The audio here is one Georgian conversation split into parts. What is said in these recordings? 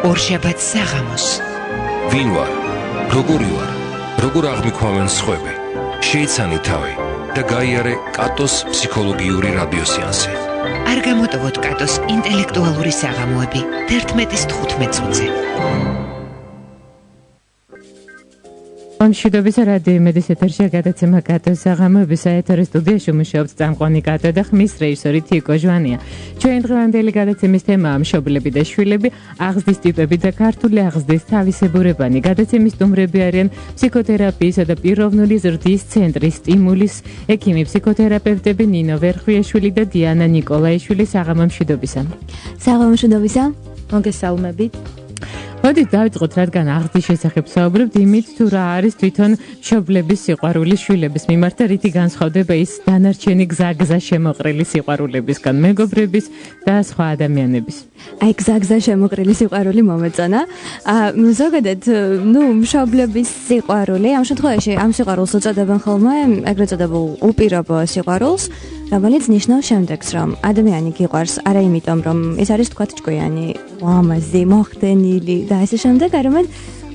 ორშაბათს საღამოს. ვინ ვარ? როგორი ვარ? როგორ აღმიქვამენ სხვები? შეიცანი თავი და გაიარე კატოს ფსიქოლოგიური რადიოსეანსი. არ გამოტოვოთ კატოს ინტელექტუალური საღამოები 11:15 წუთზე. მშვიდობის რადიო იმედის ეთერში გადაცემა კატოს საღამოები საეთერო სტუდიაში მუშაობს წამყვანი კატო და ხმის რეჟისორი თიკო ჟვანია. ჩვენ დღევანდელი გადაცემის თემაა მშობლები და შვილები, აღზრდის ტიპები და ქართული აღზრდის თავისებურებანი. გადაცემის სტუმრები არიან ფსიქოთერაპიისა და პიროვნული ზრდის ცენტრის სტიმულის ექიმი ფსიქოთერაპევტები ნინო ვერხვიაშვილი და დიანა ნიკოლაიშვილი. საღამო მშვიდობისა. საღამო მშვიდობისა. მოგესალმებით. მოდით დავიწყოთ, რადგან აღზრდის შესახებ საუბრობთ, იმით თუ რა არის თვითონ მშობლების სიყვარული შვილების მიმართ და რითი განსხვავდება ის დანარჩენი გზა შემოყრილი სიყვარულებისგან, მეგობრების და სხვა ადამიანების. აი გზა შემოყრილი სიყვარული მომეწონა. ზოგადად, მშობლების სიყვარული, ამ შემთხვევაში ამ სიყვარულს უწოდებენ ხოლმე ეგრეთ წოდებულ უპირობო სიყვარულს, რომელიც ნიშნავს შემდეგს, რომ ადამიანი გიყვარს არა იმიტომ, რომ ის არის თქვათ ჭკვიანი, ლამაზი, მოხდენილი და ასე შემდეგ, არამედ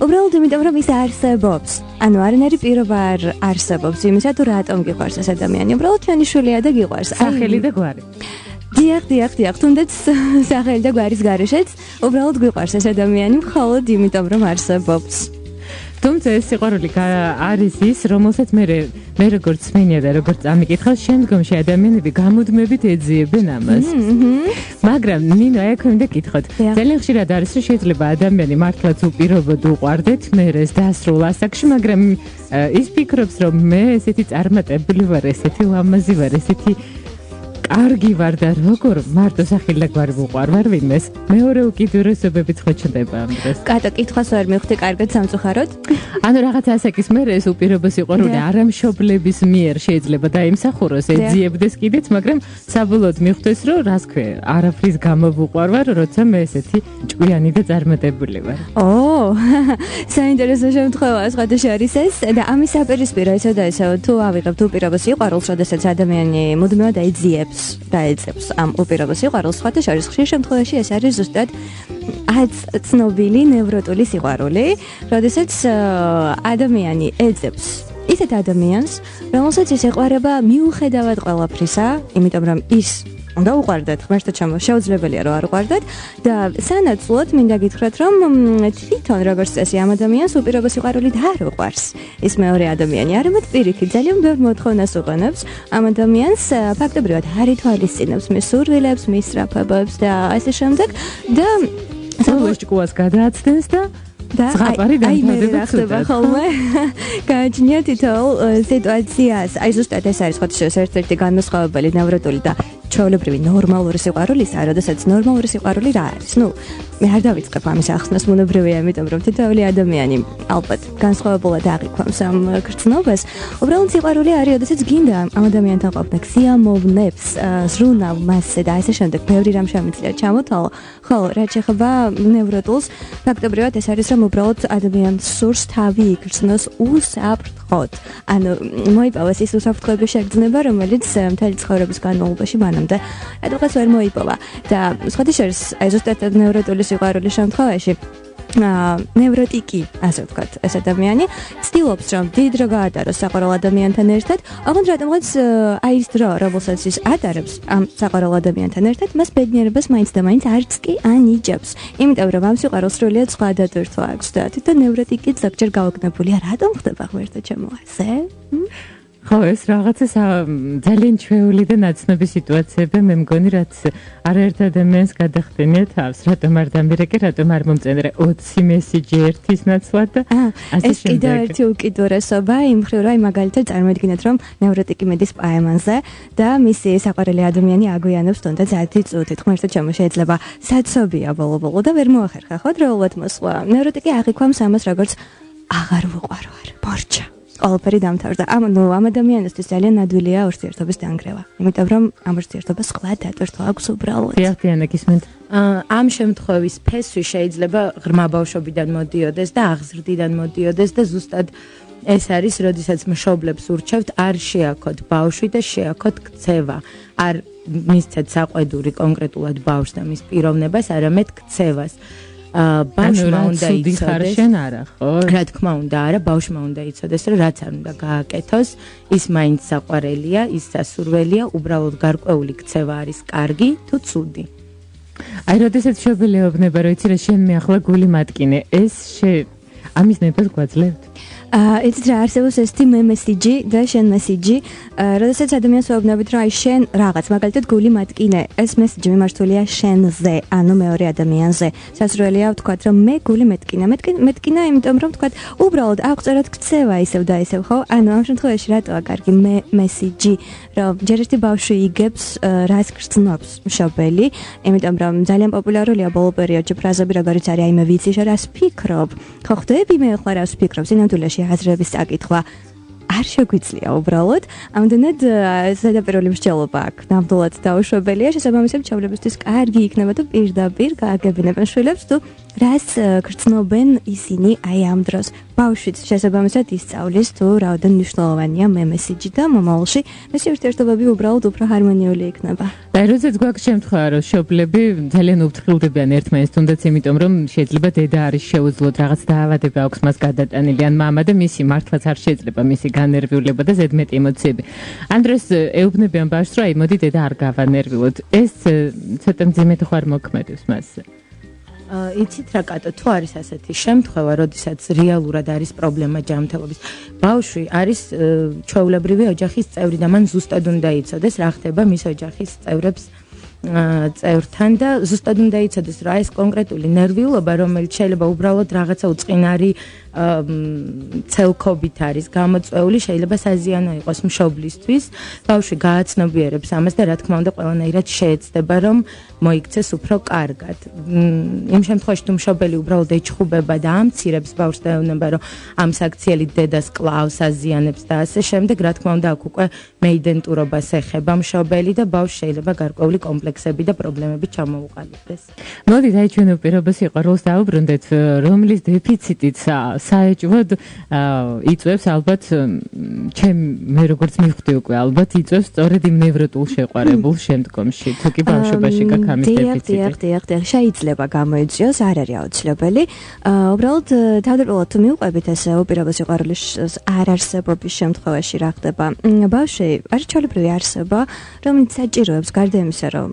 უბრალოდ იმიტომ, რომ ის არსებობს. ანუ არანაირი პირობა არ არსებობს იმისა, თუ რატომ გიყვარს ეს ადამიანი. უბრალოდ ჩვენი შვილია და გიყვარს. სახელი და გვარი. დიახ, თუნდაც სახელი და გვარის გარეშეც უბრალოდ გიყვარს ეს ადამიანი მხოლოდ იმიტომ, რომ არსებობს. თუმცა ეს სიყვარული არის ის, რომელსაც მე როგორც მეცნია და როგორც წამიკითხავს, შემდგომში ადამიანები გამუდმებით ეძიებენ ამას. მაგრამ ნინო, აქ უნდა გითხოთ. ძალიან ხშირად არის, რომ შეიძლება ადამიანი მართლაც უპირობოდ უყვარდეთ მერეს დასრულ ასაკში, მაგრამ ის ფიქრობს, რომ მე ესეთი წარმატებული ვარ, ესეთი ლამაზი ვარ, ესეთი კარგი ვარ და როგორ მარტო სახელი და გვარი ვუყვარ ვინმეს. მეორე უკიდურესობებიც ხო ჩნდება ამ დროს. კატო, კითხვას ვერ მივხვდი კარგად სამწუხაროდ. ანუ რაღაც ასაკის მერე ეს უპირობო სიყვარული არა მშობლების მიერ შეიძლება დაიმსახუროს, ეძიებდეს კიდეც, მაგრამ საბოლოოდ მიხვდეს, რომ რას ქვია, არაფრის გამო ვუყვარ, როცა მე ესეთი ჭკვიანი და წარმატებული ვარ. საინტერესო შემთხვევაა სხვადასხვა არის ეს და ამის საპირისპირო ისე და ისე თუ ავიღებთ უპირობო სიყვარულს, როდესაც ადამიანი მუდმივად ეძიებს და ეძებს ამ უპირობო სიყვარულს, სხვადასხვა არის ხშირ შემთხვევაში ეს არის ზუსტად ცნობილი ნევროტული სიყვარული, როდესაც ადამიანი ეძებს ისეთ ადამიანს, რომელსაც ის ეყვარება მიუხედავად ყველაფრისა, იმიტომ რომ ის უნდა უყვარდეთ, ღმერთო ჩემო, შეუძლებელია რომ არ უყვარდეთ და სანაცვლოდ მინდა გითხრათ, რომ თვითონ როგორც წესი ამ ადამიანს უპირობო სიყვარულით არ უყვარს ის მეორე ადამიანი, არამედ პირიქით ძალიან ბევრ მოთხოვნას უყენებს ამ ადამიანს, ფაქტობრივად არ ითვალისწინებს მის სურვილებს, მის სწრაფებებს და ასე შემდეგ და საბოლოოდ ჭკუას გადააცდენს და ზღაპარი დამთავრდება ხდება ხოლმე. გააჩნია თითოეულ სიტუაციას. აი ზუსტად ეს არის ხოთშოს ერთ-ერთი განმასხვავებელი ნევროტული და ჩვეულებრივი ნორმალური სიყვარულისა, როდესაც ნორმალური სიყვარული რა არის? მე არ დავიწყებ ამის ახსნას, მონებრივია, იმიტომ რომ თითოეული ადამიანი ალბათ განსხვავებულად აღიქვამს ამ გრძნობას. უბრალოდ სიყვარული არის, როდესაც გინდა ამ ადამიანთან ყოფნა, სიამოვნებს, ზრუნავ მასზე და ასე შემდეგ, ბევრი რამ შემიძლია ჩამოთვალო. ხოლო რაც შეეხება ნევროტულს, ფაქტობრივად ეს არის, რომ უბრალოდ ადამიანს სურს თავი იგრძნოს უსაფრთხოდ. ანუ მოიპოვოს ის უსაფრთხოების შეგრძნება, რომელიც მთელი ცხოვრების განმავლობაში მანამდე ედუღაც ვერ მოიპოვა. და სხვადასხვა აი ზუსტად ნევროტული სიყვარულის შემთხვევაში ნევროტიკი, ასე ვთქვათ, ეს ადამიანი ცდილობს, რომ დიდ დრო გაატაროს საყვარელ ადამიანთან ერთად, ოღონდ რატომღაც აი ის დრო, რომელსაც ის ატარებს ამ საყვარელ ადამიანთან ერთად, მას ბედნიერებას მაინც და მაინც არც კი ანიჭებს. იმიტომ რომ ამ სიყვარულს სრულიად სხვა დატვირთვა აქვს და თვითონ ნევროტიკიც ზოგჯერ გაოგნებულია. რატომ ხდება ღმერთო ჩემო ასე? ხო, ეს რაღაცა ძალიან ჩვეული და ნაცნობი სიტუაციები, მე მგონი, რაც არაერთ ადამიანს გადახდენია თავს, რატომ არ დამირეკე, რატომ არ მომწერე 20 მესიჯი ერთის ნაცვლად და ეს კიდევ ერთი უკიდურესობა იმ მხრივ, რომ მაგალითად წარმოიდგინეთ, რომ ნევროტიკი მედის პაემანზე და მისი საყვარელი ადამიანი აგვიანებს თუნდაც 10 წუთით. ღმერთო ჩემო, შეიძლება საცობია ბოლო-ბოლო და ვერ მოახერხა ხო დროულად მოსვლა. ნევროტიკი აღიქვამს ამას როგორც აღარ ვუყვარვარ, მორჩა. ყველაფერი დამთავრდა. ამ ადამიანისთვის ძალიან ნადვილია ურთიერთობის დანგრევა. იმიტომ რომ ამ ურთიერთობას სხვა დატვირთვა აქვს უბრალოდ. დიახ, გისმენთ. ამ შემთხვევის ფესვი შეიძლება ღრმა ბავშვობიდან მოდიოდეს და აღზრდიდან მოდიოდეს და ზუსტად ეს არის, როდესაც მშობლებს ურჩევთ არ შეაქოთ ბავშვი და შეაქოთ ქცევა. არ მისცეთ საყვედური კონკრეტულად ბავშვს და მის პიროვნებას, არამედ ქცევას. ბავშვმა უნდა იცოდეს შენ არა ხო? რა თქმა უნდა, არა, ბავშვმა უნდა იცოდეს, რომ რაც არ უნდა გააკეთოს, ის მაინც საყვარელია, ის სასურველია, უბრალოდ გარკვეული ქცევა არის კარგი თუ ცუდი. აი, როდესაც შობილებნება, რომ იცი რა შენ მე ახლა გული მატკინე, ეს ამის ნებას გვაძლევთ? იცით რა არსებობს ეს თი მე მესიჯი და შენ მესიჯი, როდესაც ადამიანს ვეუბნებით რომ აი შენ რაღაც მაგალითად გული მატკინე, ეს მესიჯი მიმართულია შენზე, ანუ მეორე ადამიანზე. სასურველია ვთქვათ რომ მე გული მეტკინა, იმიტომ რომ ვთქვათ უბრალოდ აღწეროთ ქცევა ისევ და ისევ, ხო? ანუ ამ შემთხვევაში რატოა კარგი მე მესიჯი, რომ ჯერ ერთი ბავშვი იგებს რას გრძნობს მშობელი, იმიტომ რომ ძალიან პოპულარულია ბოლო პერიოდში ფრაზები როგორიც არის აი მე ვიცი შენ რას ფიქრობ, ხო ხვდები მე ხო რას ფიქრობ, სინამდვილეში აზრების საკითხვა არ შეგვიძლია უბრალოდ. ამდენად ზედაპირული მსჯელობა აქვს. ნამდვილად დაუშვებელია, შესაბამისად მშობლებისთვის კარგი იქნება თუ პირდაპირ გააგებინებენ შვილებს თუ რას გრძნობენ ისინი აი ამ დროს. ბავშვიც შესაბამისად ისწავლის თუ რაოდენ მნიშვნელოვანია მე მესიჯი და მომავალში მისი ურთიერთობები უბრალოდ უფრო ჰარმონიული იქნება. და როდესაც გვაქვს შემთხვევა, რომ მშობლები ძალიან უფრთხილდებიან ერთმანეთს, თუნდაც იმიტომ რომ შეიძლება დედა არის შეუძლოდ რაღაც დაავადება აქვს მას გადატანილი, ან მამა და მისი მართლაც არ შეიძლება მისი განერვიულება და ზედმეტი ემოციები. ამ დროს ეუბნებიან ბავშვს, რომ აი მოდი დედა არ გავანერვიულოთ. ეს ცოტა მძიმედ ხო არ მოქმედებს მასზე. იცით რა კატო, თუ არის ასეთი შემთხვევა, როდესაც რეალურად არის პრობლემა ჯანმრთელობის, ბავშვი არის ჩვეულებრივი ოჯახის წევრი და მან ზუსტად უნდა იცოდეს რა ხდება მის ოჯახის წევრთან და ზუსტად უნდა იცოდეს რა ეს კონკრეტული ნერვიულობა, რომელიც შეიძლება უბრალოდ რაღაცა უწყინარი ცელქობით არის გამოწვეული, შეიძლება საზიანო იყოს მშობლისთვის. ბავშვი გააცნობიერებს ამას და რა თქმა უნდა ყველანაირად შეეცდება რომ მოიქცეს უფრო კარგად. იმ შემთხვევაში თუ მშობელი უბრალოდ ეჩხუბება და ამცირებს ბავშვს და ეუბნება რომ ამ საქციელი დედას კლავს, აზიანებს და ასე შემდეგ, რა თქმა უნდა აქ უკვე მეიდენტურობას ეხება მშობელი და ბავშვს შეიძლება გარკვეული კომპლექსები და პრობლემები ჩამოუყალიბდეს. მოდით აი ჩვენ უპირობეს სიყვარულს დაუბრუნდეთ, რომლის დეფიციტიც საეჭვოდ იწვევს ალბათ მე როგორც მივხვდი უკვე ალბათ იწვევს სწორედ იმ ნევროტულ შეყვარებულ შემდგომში თუ კი ბავშვობაში გაქვს ამის დეფიციტი. დიახ, შეიძლება გამოიწვიოს, არ არის აუცილებელი. უბრალოდ თავდაპირველად თუ მივყვებით ეს უპირობეს სიყვარულის არარსებობის შემთხვევაში რა ხდება? ბავშვი არის ჩვეულებრივი არსება, რომელიც საჭიროებს გარდა იმისა, რომ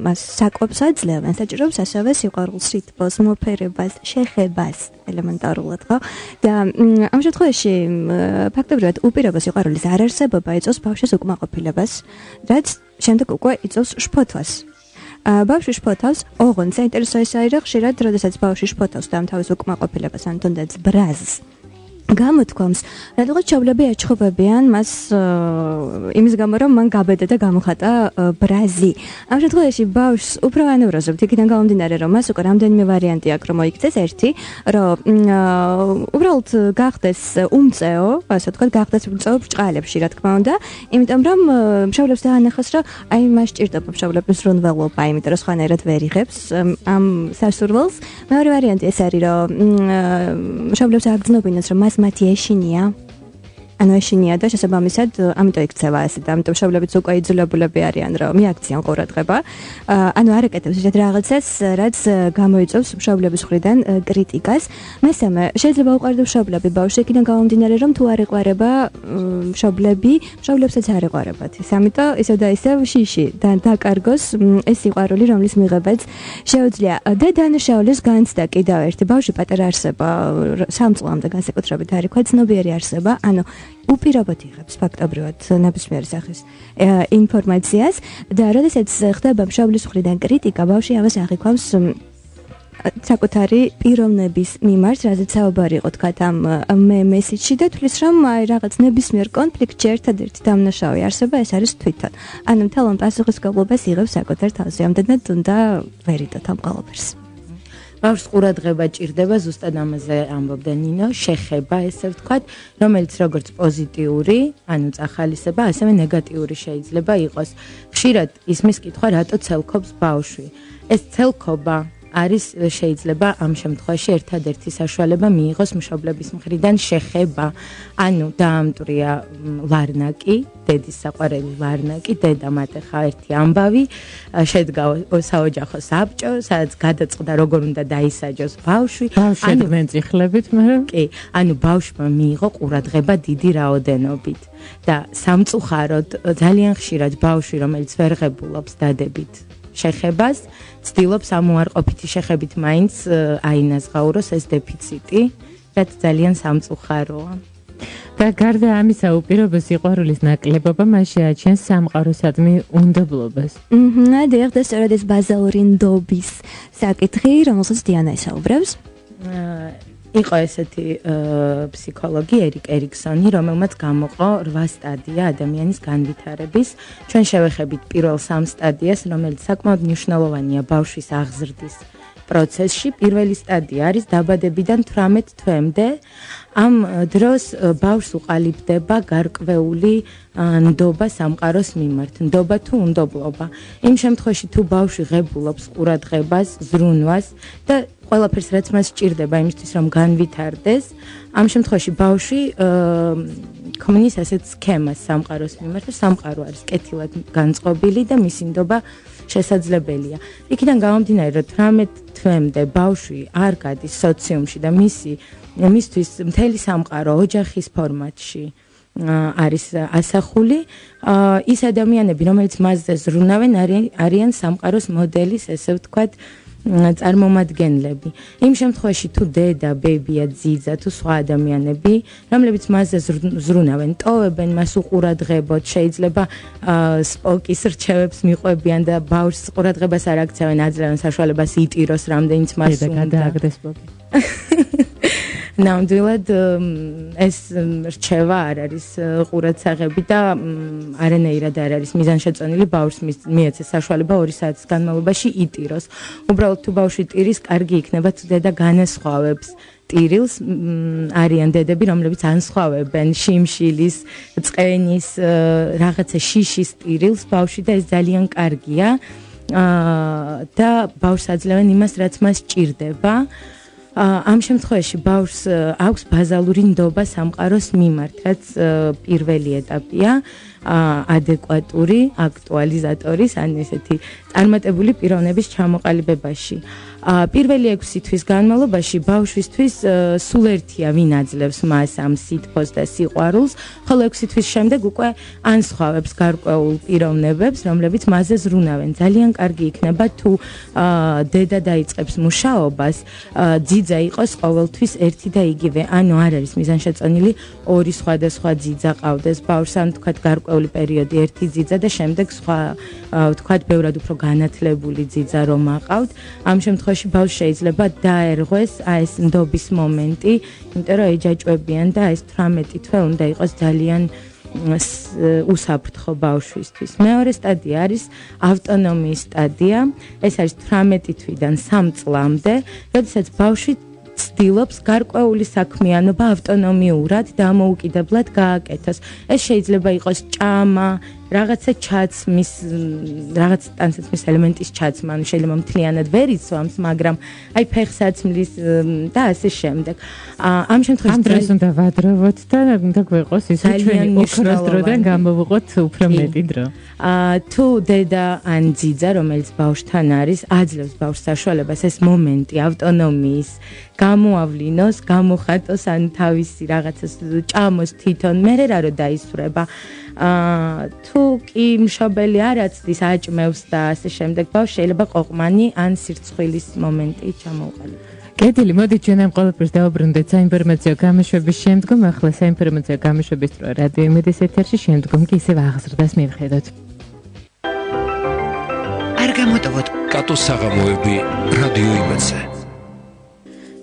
მას საკვებს აძლევენ, საჭიროებს ასევე სიყვარულს, რითმოს, მოფერებას, შეხებას ელემენტარულად, ხო? და ამ შემთხვევაში ფაქტობრივად უპირობეს სიყვარულის არარსებობა იწვევს ბავშვის უკმაყოფილებას, რაც შემდეგ უკვე იწვევს შფოთვას. ბავშვი შფოთავს, ოღონდ საინტერესო ის არის, რომ ხშირად, როდესაც ბავშვი შფოთავს და ამ თავის უკმაყოფილებას, ან თუნდაც ბრაზს გამოთქვამს, რადგან ჩავლები ეჩხუბებიან მას იმის გამო, რომ მან გაბედა და გამოხატა ბრაზი. ამ შემთხვევაში ბავშვს უფრო ანევროზობთ, იქიდან გამომდინარე, რომ მას უკვე რამდენიმე ვარიანტი აქვს, რომ მოიქცეს ერთი, რომ უბრალოდ გახდეს უმწეო, ასე ვთქვათ, გახდეს უმწეო ბრჭყალებში, რა თქმა უნდა, იმიტომ რომ მშობლებს დაანახოს, რომ აი მას ჭირდება მშობლების რონველობა, იმიტომ რომ სხვანაირად ვერ იღებს ამ სასურველს. მეორე ვარიანტი ეს არის, რომ მშობლებს აგრძნობინოს, რომ მას მათი ეშინია და შესაბამისად ამიტომ იქცევა ასე და ამიტომ მშობლებიც უკვე იძულებულები არიან რომ მიაქციან ყურადღება. ანუ არ აკეთებს ისეთ რაღაცას, რაც გამოიწვევს მშობლების მხრიდან კრიტიკას. მესამე, შეიძლება უყვარდეს მშობლები ბავშვს, იქიდან გამომდინარე რომ თუ არ ეყვარება მშობლები, მშობლებსაც არ ეყვარებათ. ამიტომ ისევ და ისევ შიში დაკარგოს ეს სიყვარული, რომლის მიღებაც შეუძლია. და დანაშაულის განცდა კიდევ ერთი ბავშვი პატარა არსება 3 წლამდე განსაკუთრებით არ იქვა ცნობიერი არსება, ანუ უპირობოდ იღებს ფაქტობრივად ნებისმიერი სახის ინფორმაციას და როდესაც ხდება მშობლის მხრიდან კრიტიკა, ბავშვი ამას აღიქვამს საკუთარი პიროვნების მიმართ, რაზეც საუბარი იყო თქვათ ამ მესიჯში და თulis რომ აი რაღაც ნებისმიერ კონფლიქტში ერთადერთი დამნაშავე არსება ეს არის თვითონ. ანუ მთლიან პასუხისმგებლობას იღებს საკუთარ თავზე, ამდენად უნდა ვერ იტოთ ამ ყველაფერს. ბავშვს ყურადღება ჭირდება, ზუსტად ამაზე ამბობდა ნინო, შეხება, ესე ვთქვათ, რომელიც როგორც პოზიტიური, ანუ წახალისება, ასევე ნეგატიური შეიძლება იყოს. ხშირად ისმის კითხვა, რატო ცელქობს ბავშვი. ეს ცელქობა არის შეიძლება ამ შემთხვევაში ერთადერთი საშუალება მიიღოს მშობლების მხრიდან შეხება. ანუ დაამტვრია ლარნაკი, დედის საყვარელი ლარნაკი, დედა მათეხა ერთი ამბავი, შედგა საოჯახო საბჭო, სადაც გადაწყდა როგორ უნდა დაისაჯოს ბავშვი. ანუ მენწიხლებით, მაგრამ კი, ანუ ბავშვმა მიიღო ყურადღება დიდი რაოდენობით და სამწუხაროდ ძალიან ხშირად ბავშვი, რომელიც ვერ ღებულობს დადებით შეხებას, ცდილობს ამ უარყოფითი შეხებით მაინც აინაზღაუროს ეს დეფიციტი, რაც ძალიან სამწუხაროა. და გარდა ამისა, უპირობო სიყვარულის ნაკლებობა მას შეაჩენს სამყაროსადმი უნდობლობას. დიახ, და სწორედ ეს ბაზალური ნდობის საკითხი, რომელსაც დიანა ისაუბრებს. იყო ესეთი ფსიქოლოგი ერიკ ერიქსონი, რომელმაც გამოყო 8 სტადია ადამიანის განვითარების. ჩვენ შევეხებით პირველ 3 სტადიას, რომელიც საკმაოდ მნიშვნელოვანია ბავშვის აღზრდის პროცესში. პირველი სტადია არის დაბადებიდან 18 თვემდე. ამ დროს ბავშვს უყალიბდება გარკვეული ნდობა სამყაროს მიმართ, ნდობა თუ უნდობლობა. იმ შემთხვევაში თუ ბავშვი ღებულობს ყურადღებას, ზრუნვას და ყველაფერს რაც მას სჭირდება იმისთვის რომ განვითარდეს, ამ შემთხვევაში ბავშვი ქმნის ასეთ სქემას სამყაროს მიმართ და სამყარო არის კეთილად განწყობილი და მისი ნდობა შესაძლებელია. იქიდან გამომდინარე, რომ 18 თვემდე ბავშვი არ გადის სოციუმში და მისთვის მთელი სამყარო ოჯახის ფორმატში არის ასახული. ის ადამიანები, რომელიც მასზე ზრუნავენ, არიან სამყაროს მოდელის, ესე ვთქვათ, წარმომადგენლები. იმ შემთხვევაში თუ დედა, ბებია, ძიძა თუ სხვა ადამიანები, რომლებიც მასზე ზრუნავენ, ტოვებენ მას უყურადღებოდ, შეიძლება სპოკის რჩევებს მიყვებიან და ბავშვს ყურადღებას არ აქცევენ, აძლევენ საშუალებას იტიროს რამდენიც მას უნდა. გადააგდეს სპოკი. ნამდვილად ეს რჩევა არ არის ყურადსაღები და არანაირად არ არის მიზანშეწონილი ბავშვს მიეცეს საშუალება 2 საათის განმავლობაში იტიროს. უბრალოდ თუ ბავშვი ტირის, კარგი იქნება თუ დედა განასხვავებს ტირილს. არიან დედები, რომლებიც ანსხვავებენ შიმშილის, წყენის, რაღაცა შიშის ტირილს ბავშვი და ეს ძალიან კარგია. და ბავშვს აძლევენ იმას, რაც მას სჭირდება. ამ შემთხვევაში ბავშვს აქვს ბაზალური ნდობა სამყაროს მიმართ, რაც პირველი ეტაპია, ადეკვატური აქტუალიზატორის, ან ესეთი წარმატებული პიროვნების ჩამოყალიბებაში. პირველი 6 თვის განმავლობაში ბავშვისთვის სულ ერთია, ვინ აძლევს მას ამ სითბოს და სიყვარულს, ხოლო 6 თვის შემდეგ უკვე ანსხვავებს გარკვეულ პიროვნებებს, რომლებიც მასზე ზრუნავენ. ძალიან კარგი იქნება თუ დედა დაიწყებს მუშაობას, ძიძა იყოს ყოველთვის ერთი და იგივე, ანუ არ არის მიზანშეწონილი 2 სხვადასხვა ძიძა ყავდეს ბავშვს, ან თქვათ გარკვეული პერიოდი ერთი ძიძა და შემდეგ სხვა თქვათ ბევრად უფრო განათლებული ძიძა რომ აყავთ. ამ შემთხვევაში ბავშვს შეიძლება დაერღვეს ეს ნდობის მომენტი, იმიტომ რომ ეჯაჭვებიან და ეს 18 თვე უნდა იყოს ძალიან უსაფრთხო ბავშვისთვის. მეორე სტადია არის ავტონომიის სტადია. ეს არის 18 თვიდან 3 წლამდე, როდესაც ბავშვი ცდილობს გარკვეული საქმიანობა ავტონომიურად და ამოუკიდებლად გააკეთოს. ეს შეიძლება იყოს ჭამა, რაღაცა ჩაცმის, რაღაც ტანსაცმლის ელემენტის ჩაცმა, ანუ შეიძლება მთლიანად ვერ იცვამს, მაგრამ აი ფეხს აცმლის და ასე შემდეგ. ამ შემთხვევაში ამ დროს უნდა ვადროვოთ და უნდა გვეყოს ის, რომ ჩვენი ოქროს დროდან გამოვუყოთ უფრო მეტი დრო. თუ დედა ან ძიძა, რომელიც ბავშვთან არის, აძლევს ბავშვს საშუალებას ეს მომენტი ავტონომიის გამოავლინოს, გამოხატოს, ან თავისი რაღაცას ჭამოს თვითონ, მერე რა რომ დაისვრება. თუ კი მშობელი არ აცდის, აჭმევს და ასე შემდეგ, ბავშვს შეიძლება ყოყმანი ან სირცხვილის მომენტი ჩამოუყალიბოს. კეთილი, მოდი ჩვენ ამ ყველაფერს დავუბრუნდეთ საინფორმაციო გამოშვების შემდგომ, ახლა საინფორმაციო გამოშვების დრო რადიო იმედის ეთერში, შემდგომ კი ისევ აღზრდას მივხედოთ. არ გამოტოვოთ კატოს საღამოები რადიო იმედზე.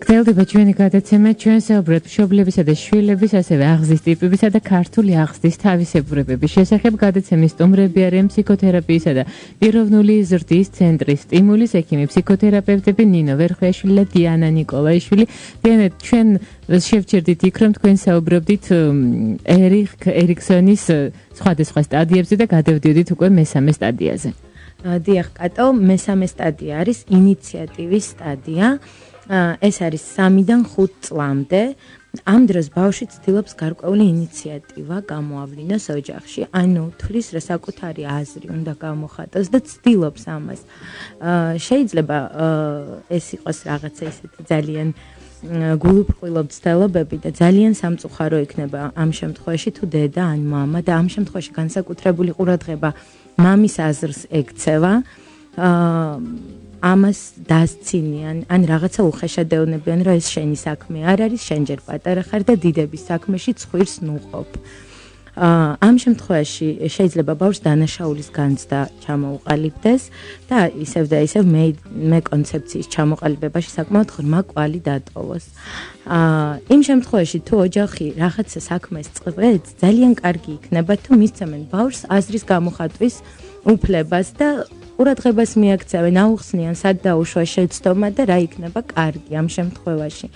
გრძელდება ჩვენი გადაცემა, ჩვენ საუბრობთ მშობლებისა და შვილების, ასევე აღზრდის ტიპებისა და ქართული აღზრდის თავისებურებების შესახებ. გადაცემის სტუმრები არიან ფსიქოთერაპიისა და პიროვნული ზრდის ცენტრის სტიმულის ექიმი ფსიქოთერაპევტები ნინო ვერხვიაშვილი და დიანა ნიკოლაიშვილი. დიანა, ჩვენ შევჩერდით იქ, რომ თქვენ საუბრობდით ერიკ ერიქსონის სხვადასხვა სტადიებზე და გადავდიოდით უკვე მესამე სტადიაზე. დიახ, კატო, მესამე სტადია არის ინიციატივის სტადია. ეს არის 3-დან 5 წლამდე. ამ დროს ბავშვი ცდილობს გარკვეული ინიციატივა გამოავლინოს ოჯახში, ანუ თვლის რა საკუთარი აზრი უნდა გამოხატოს და ცდილობს ამას. შეიძლება ეს იყოს რაღაცა ისეთი ძალიან გულუბრყვილო ცდილობები და ძალიან სამწუხარო იქნება ამ შემთხვევაში თუ დედა ან მამა და ამ შემთხვევაში განსაკუთრებული ყურადღება მამის აზრს ექცევა. ამას დასცინიან, ან რაღაცა უხეშადევნებიან, რომ ეს შენი საქმე არ არის, შენ ჯერ პატარა ხარ და დიდების საქმეში ცხვირს ნუყოფ. ამ შემთხვევაში შეიძლება ბავშვს დანაშაულის განცდა ჩამოუყალიბდეს და ისევ მე კონცეფციის ჩამოყალიბებაში საკმაოდ ღრმა კვალი დატოვოს. იმ შემთხვევაში თუ ოჯახი რაღაცა საქმეს წყვეტს, ძალიან კარგი იქნება თუ მისცემენ ბავშვს აზრის გამოხატვის უფლებას და ყურადღებას მიაქცევენ, აუხსნიან სად დაუშვა შეცდომა და რა იქნება კარგი ამ შემთხვევაში.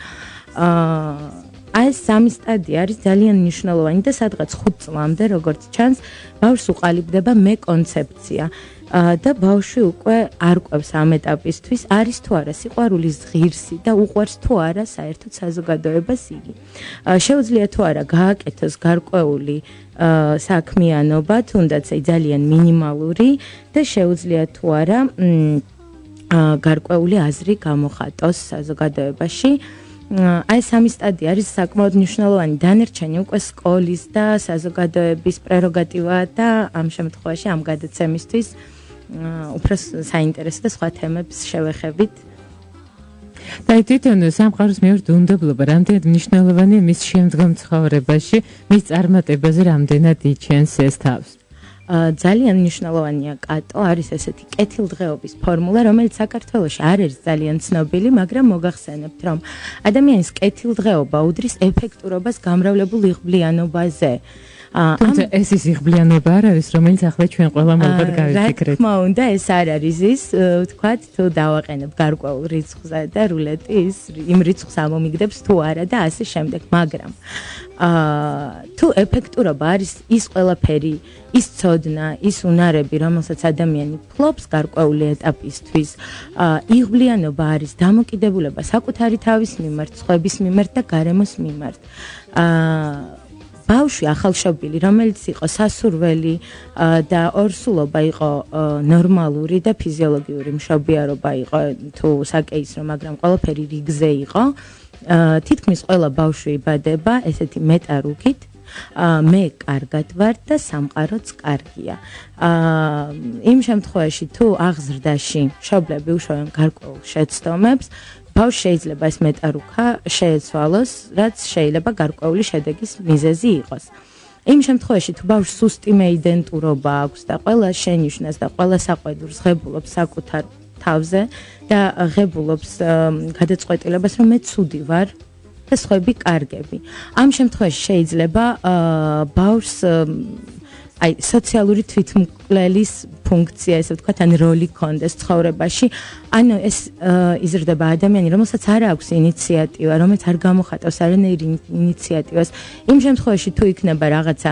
ეს 3 სტადია არის ძალიან მნიშვნელოვანი და სადღაც 5 წლამდე, როგორც ჩანს, ბავშვს უყალიბდება მე კონცეფცია და ბავშვი უკვე არ ყვევს ამ ეტაპისთვის, არის თუ არა სიყვარულის ღირსი და უყვარს თუ არა საერთოდ საზოგადოებას იგი. შეუძლია თუ არა გააკეთოს გარკვეული საქმიანობა, თუნდაც ძალიან მინიმალური და შეუძლია თუ არა გარკვეული აზრი გამოხატოს საზოგადოებაში. ეს 3 სტადია არის საკმაოდ მნიშვნელოვანი. დანარჩენი უკვე სკოლის და საზოგადოების პრეროგატივაა და ამ შემთხვევაში ამ გადაცემისთვის უფრო საინტერესო და სხვა თემებს შევეხებით. და თვითონ სამყაროს მეურვებლობა რამდენად მნიშვნელოვანია მის შემდგომ ცხოვრებაში, მის წარმატებაზე რამდენად იჩენს ეს თავს. ძალიან მნიშვნელოვანია კატო, არის ესეთი კეთილდღეობის ფორმულა, რომელიც საქართველოში არ არის ძალიან ცნობილი, მაგრამ მოგახსენებთ, რომ ადამიანის კეთილდღეობა უდრის ეფექტურობას გამრავლებულ იღბლიანობაზე. თუმცა ეს ის იღბლიანობა არ არის, რომელიც ახლა ჩვენ ყველამ ალბათ გავიფიქრეთ. რა თქმა უნდა, ეს არ არის ის, ვთქვათ, თუ დავაყენებ გარკვეულ რიცხვზე და რულეტი ის იმ რიცხვს ამომიგდებს თუ არა და ასე შემდეგ, მაგრამ თუ ეფექტურობა არის ის ყველაფერი, ის ცოდნა, ის უნარები, რომელსაც ადამიანი ფლობს გარკვეული ეტაპისთვის, იღბლიანობა არის დამოკიდებულება საკუთარი თავის მიმართ, სხვების მიმართ და გარემოს მიმართ. ბავშვი ახალშობილი, რომელიც იყო სასურველი და ორსულობა იყო ნორმალური და ფიზიოლოგიური მშობიარობა იყო თუ საკეისრო, მაგრამ ყველაფერი რიგზე იყო. თითქმის ყველა ბავშვი იბადება ესეთი მეტარუქით, მე კარგად ვარ და სამყაროც კარგია. იმ შემთხვევაში თუ აღზრდაში მშობლები უშოვენ გარკვეულ შეცდომებს, ბავშვს შეიძლება ეს მეტარუქა შეეცვალოს, რაც შეიძლება გარკვეული შედეგის მიზეზი იყოს. იმ შემთხვევაში თუ ბავშვს სუსტი მეიდენტურობა აქვს და ყველა შენიშვნას და ყველა საყვედურს ღებულობს საკუთარ თავზე და ღებულობს გადაწყვეტილებას, რომ მე ცუდი ვარ და სხვები კარგები. ამ შემთხვევაში შეიძლება ბავშვს სოციალური თვითმკვლელის ფუნქცია, ესე ვთქვათ, ან როლი კონდეს ცხოვრებაში. ანუ ეს იზრდება ადამიანი, რომელსაც არ აქვს ინიციატივა, რომელიც არ გამოხატავს არანაირ ინიციატივას. იმ შემთხვევაში თუ იქნება რაღაცა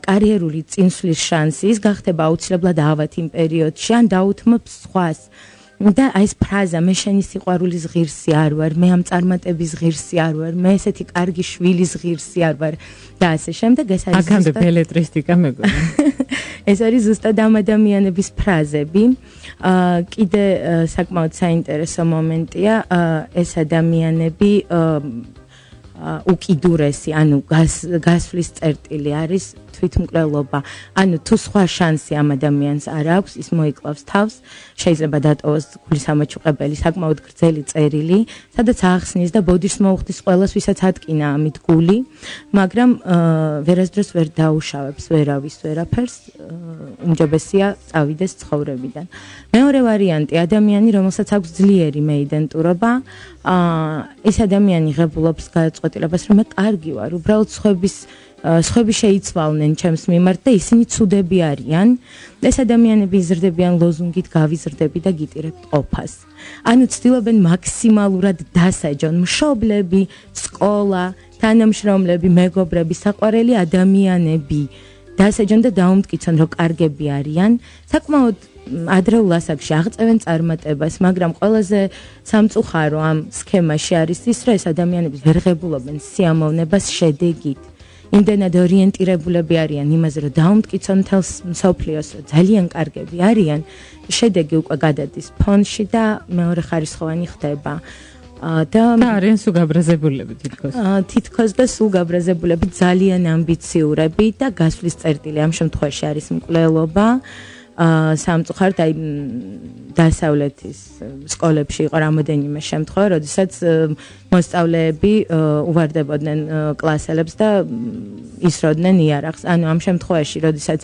კარიერული წინსვლის შანსი, ის გახდება აუცილებლად ავად იმ პერიოდში, ან დაუთმობს სხვას. და ეს ფრაზა, მე შენი სიყვარულის ღირსი არ ვარ, მე ამ წარმატების ღირსი არ ვარ, მე ესეთი კარგი შვილის ღირსი არ ვარ და ასე შემდეგ, ეს არის აქამდე ბელეტრისტიკა მეგონა. ეს არის ზუსტად ამ ადამიანების ფრაზები. კიდე საკმაოდ საინტერესო მომენტია, ეს ადამიანები უკიდურესი, ანუ გასვლის წერტილი არის თვითმკვლელობა. ანუ თუ სხვა შანსი ამ ადამიანს არ აქვს, ის მოიკლავს თავს, შეიძლება დატოვოს გულის ამაჩუყებელი საკმაოდ გრძელი წერილი, სადაც ახსნის და ბოდიშს მოუხდის ყველას, ვისაც ატკინა ამით გული, მაგრამ ვერასდროს ვერ დაუშავებს ვერავის ვერაფერს, უმჯობესია წავიდეს ცხოვრებიდან. მეორე ვარიანტი, ადამიანი, რომელსაც აქვს ძლიერი მეიდენტურობა, ეს ადამიანი ღებულობს გადაწყვეტილებას, რომ მე კარგი ვარ, უბრალოდ სხვები შეიცვალნენ ჩემს მიმართ და ისინი ცუდები არიან. ეს ადამიანები იზრდებიან ლოზუნგით გავიზრდები და გიტირებთ ყოფას. ანუ ცდილობენ მაქსიმალურად დასაჯონ მშობლები, სკოლა, თანამშრომლები, მეგობრები, საყვარელი ადამიანები. დასაჯონ და დაუმტკიცონ, რომ კარგები არიან. საკმაოდ ადრეულ ასაკში აღწევენ წარმატებას, მაგრამ ყველაზე სამწუხარო ამ სქემაში არის ის, რომ ეს ადამიანები ვერ ღებულობენ სიამოვნებას შედეგით. იმდენად ორიენტირებულები არიან იმაზე, რომ დაუმტკიცონ მთელს მსოფლიოს, რომ ძალიან კარგები არიან, შედეგი უკვე გადადის ფონში და მეორეხარისხოვანი ხდება. და არიან სულ გაბრაზებულები თითქოს. თითქოს და სულ გაბრაზებულები, ძალიან ამბიციურები და გასვლის წერტილი ამ შემთხვევაში არის მკვლელობა. სამწუხაროდ აი დასავლეთის სკოლებში იყო რამოდენიმე შემთხვევა, როდესაც მოსწავლეები უვარდებოდნენ კლასელებს და ისროდნენ იარაღს. ანუ ამ შემთხვევაში, როდესაც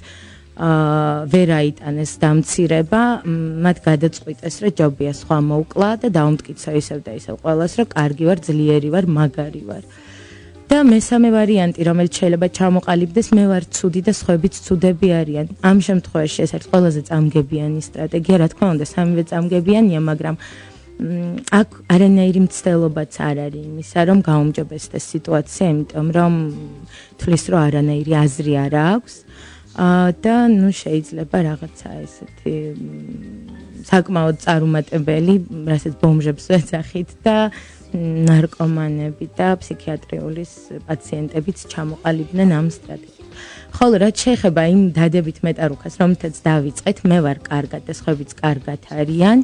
ვერ აიტანეს დამცირება, მათ გადაწყვიტეს, რომ ჯობია სხვა მოვკლა და დაუმტკიცო ისევ და ისევ ყველას, რომ კარგი ვარ, ძლიერი ვარ, მაგარი ვარ. და მესამე ვარიანტი, რომელიც შეიძლება ჩამოყალიბდეს, მე ვარ ცუდი და სხვაებიც ცუდები არიან. ამ შემთხვევაში ეს არის ყველაზე წამგებიანი სტრატეგია, რა თქმა უნდა, სამივე წამგებიანია, მაგრამ აქ არანაირი მცდელობაც არ არის იმისა, რომ გაუმჯობესდეს სიტუაცია, იმიტომ რომ თulis რომ არანაირი აზრი არ აქვს და ნუ შეიძლება რაღაცა ესეთი საკმაოდ წარუმატებელი, რასაც ბომჟებს ვეძახით და ნარკომანები და ფსიქიატრიული პაციენტებიც ჩამოყალიბდნენ ამ სტრატეგიას. ხოლო რაც შეეხება იმ დადებით მეტარუქას, რომელთაც დავიწყეთ, მე ვარ კარგად და სხვაებიც კარგად არიან,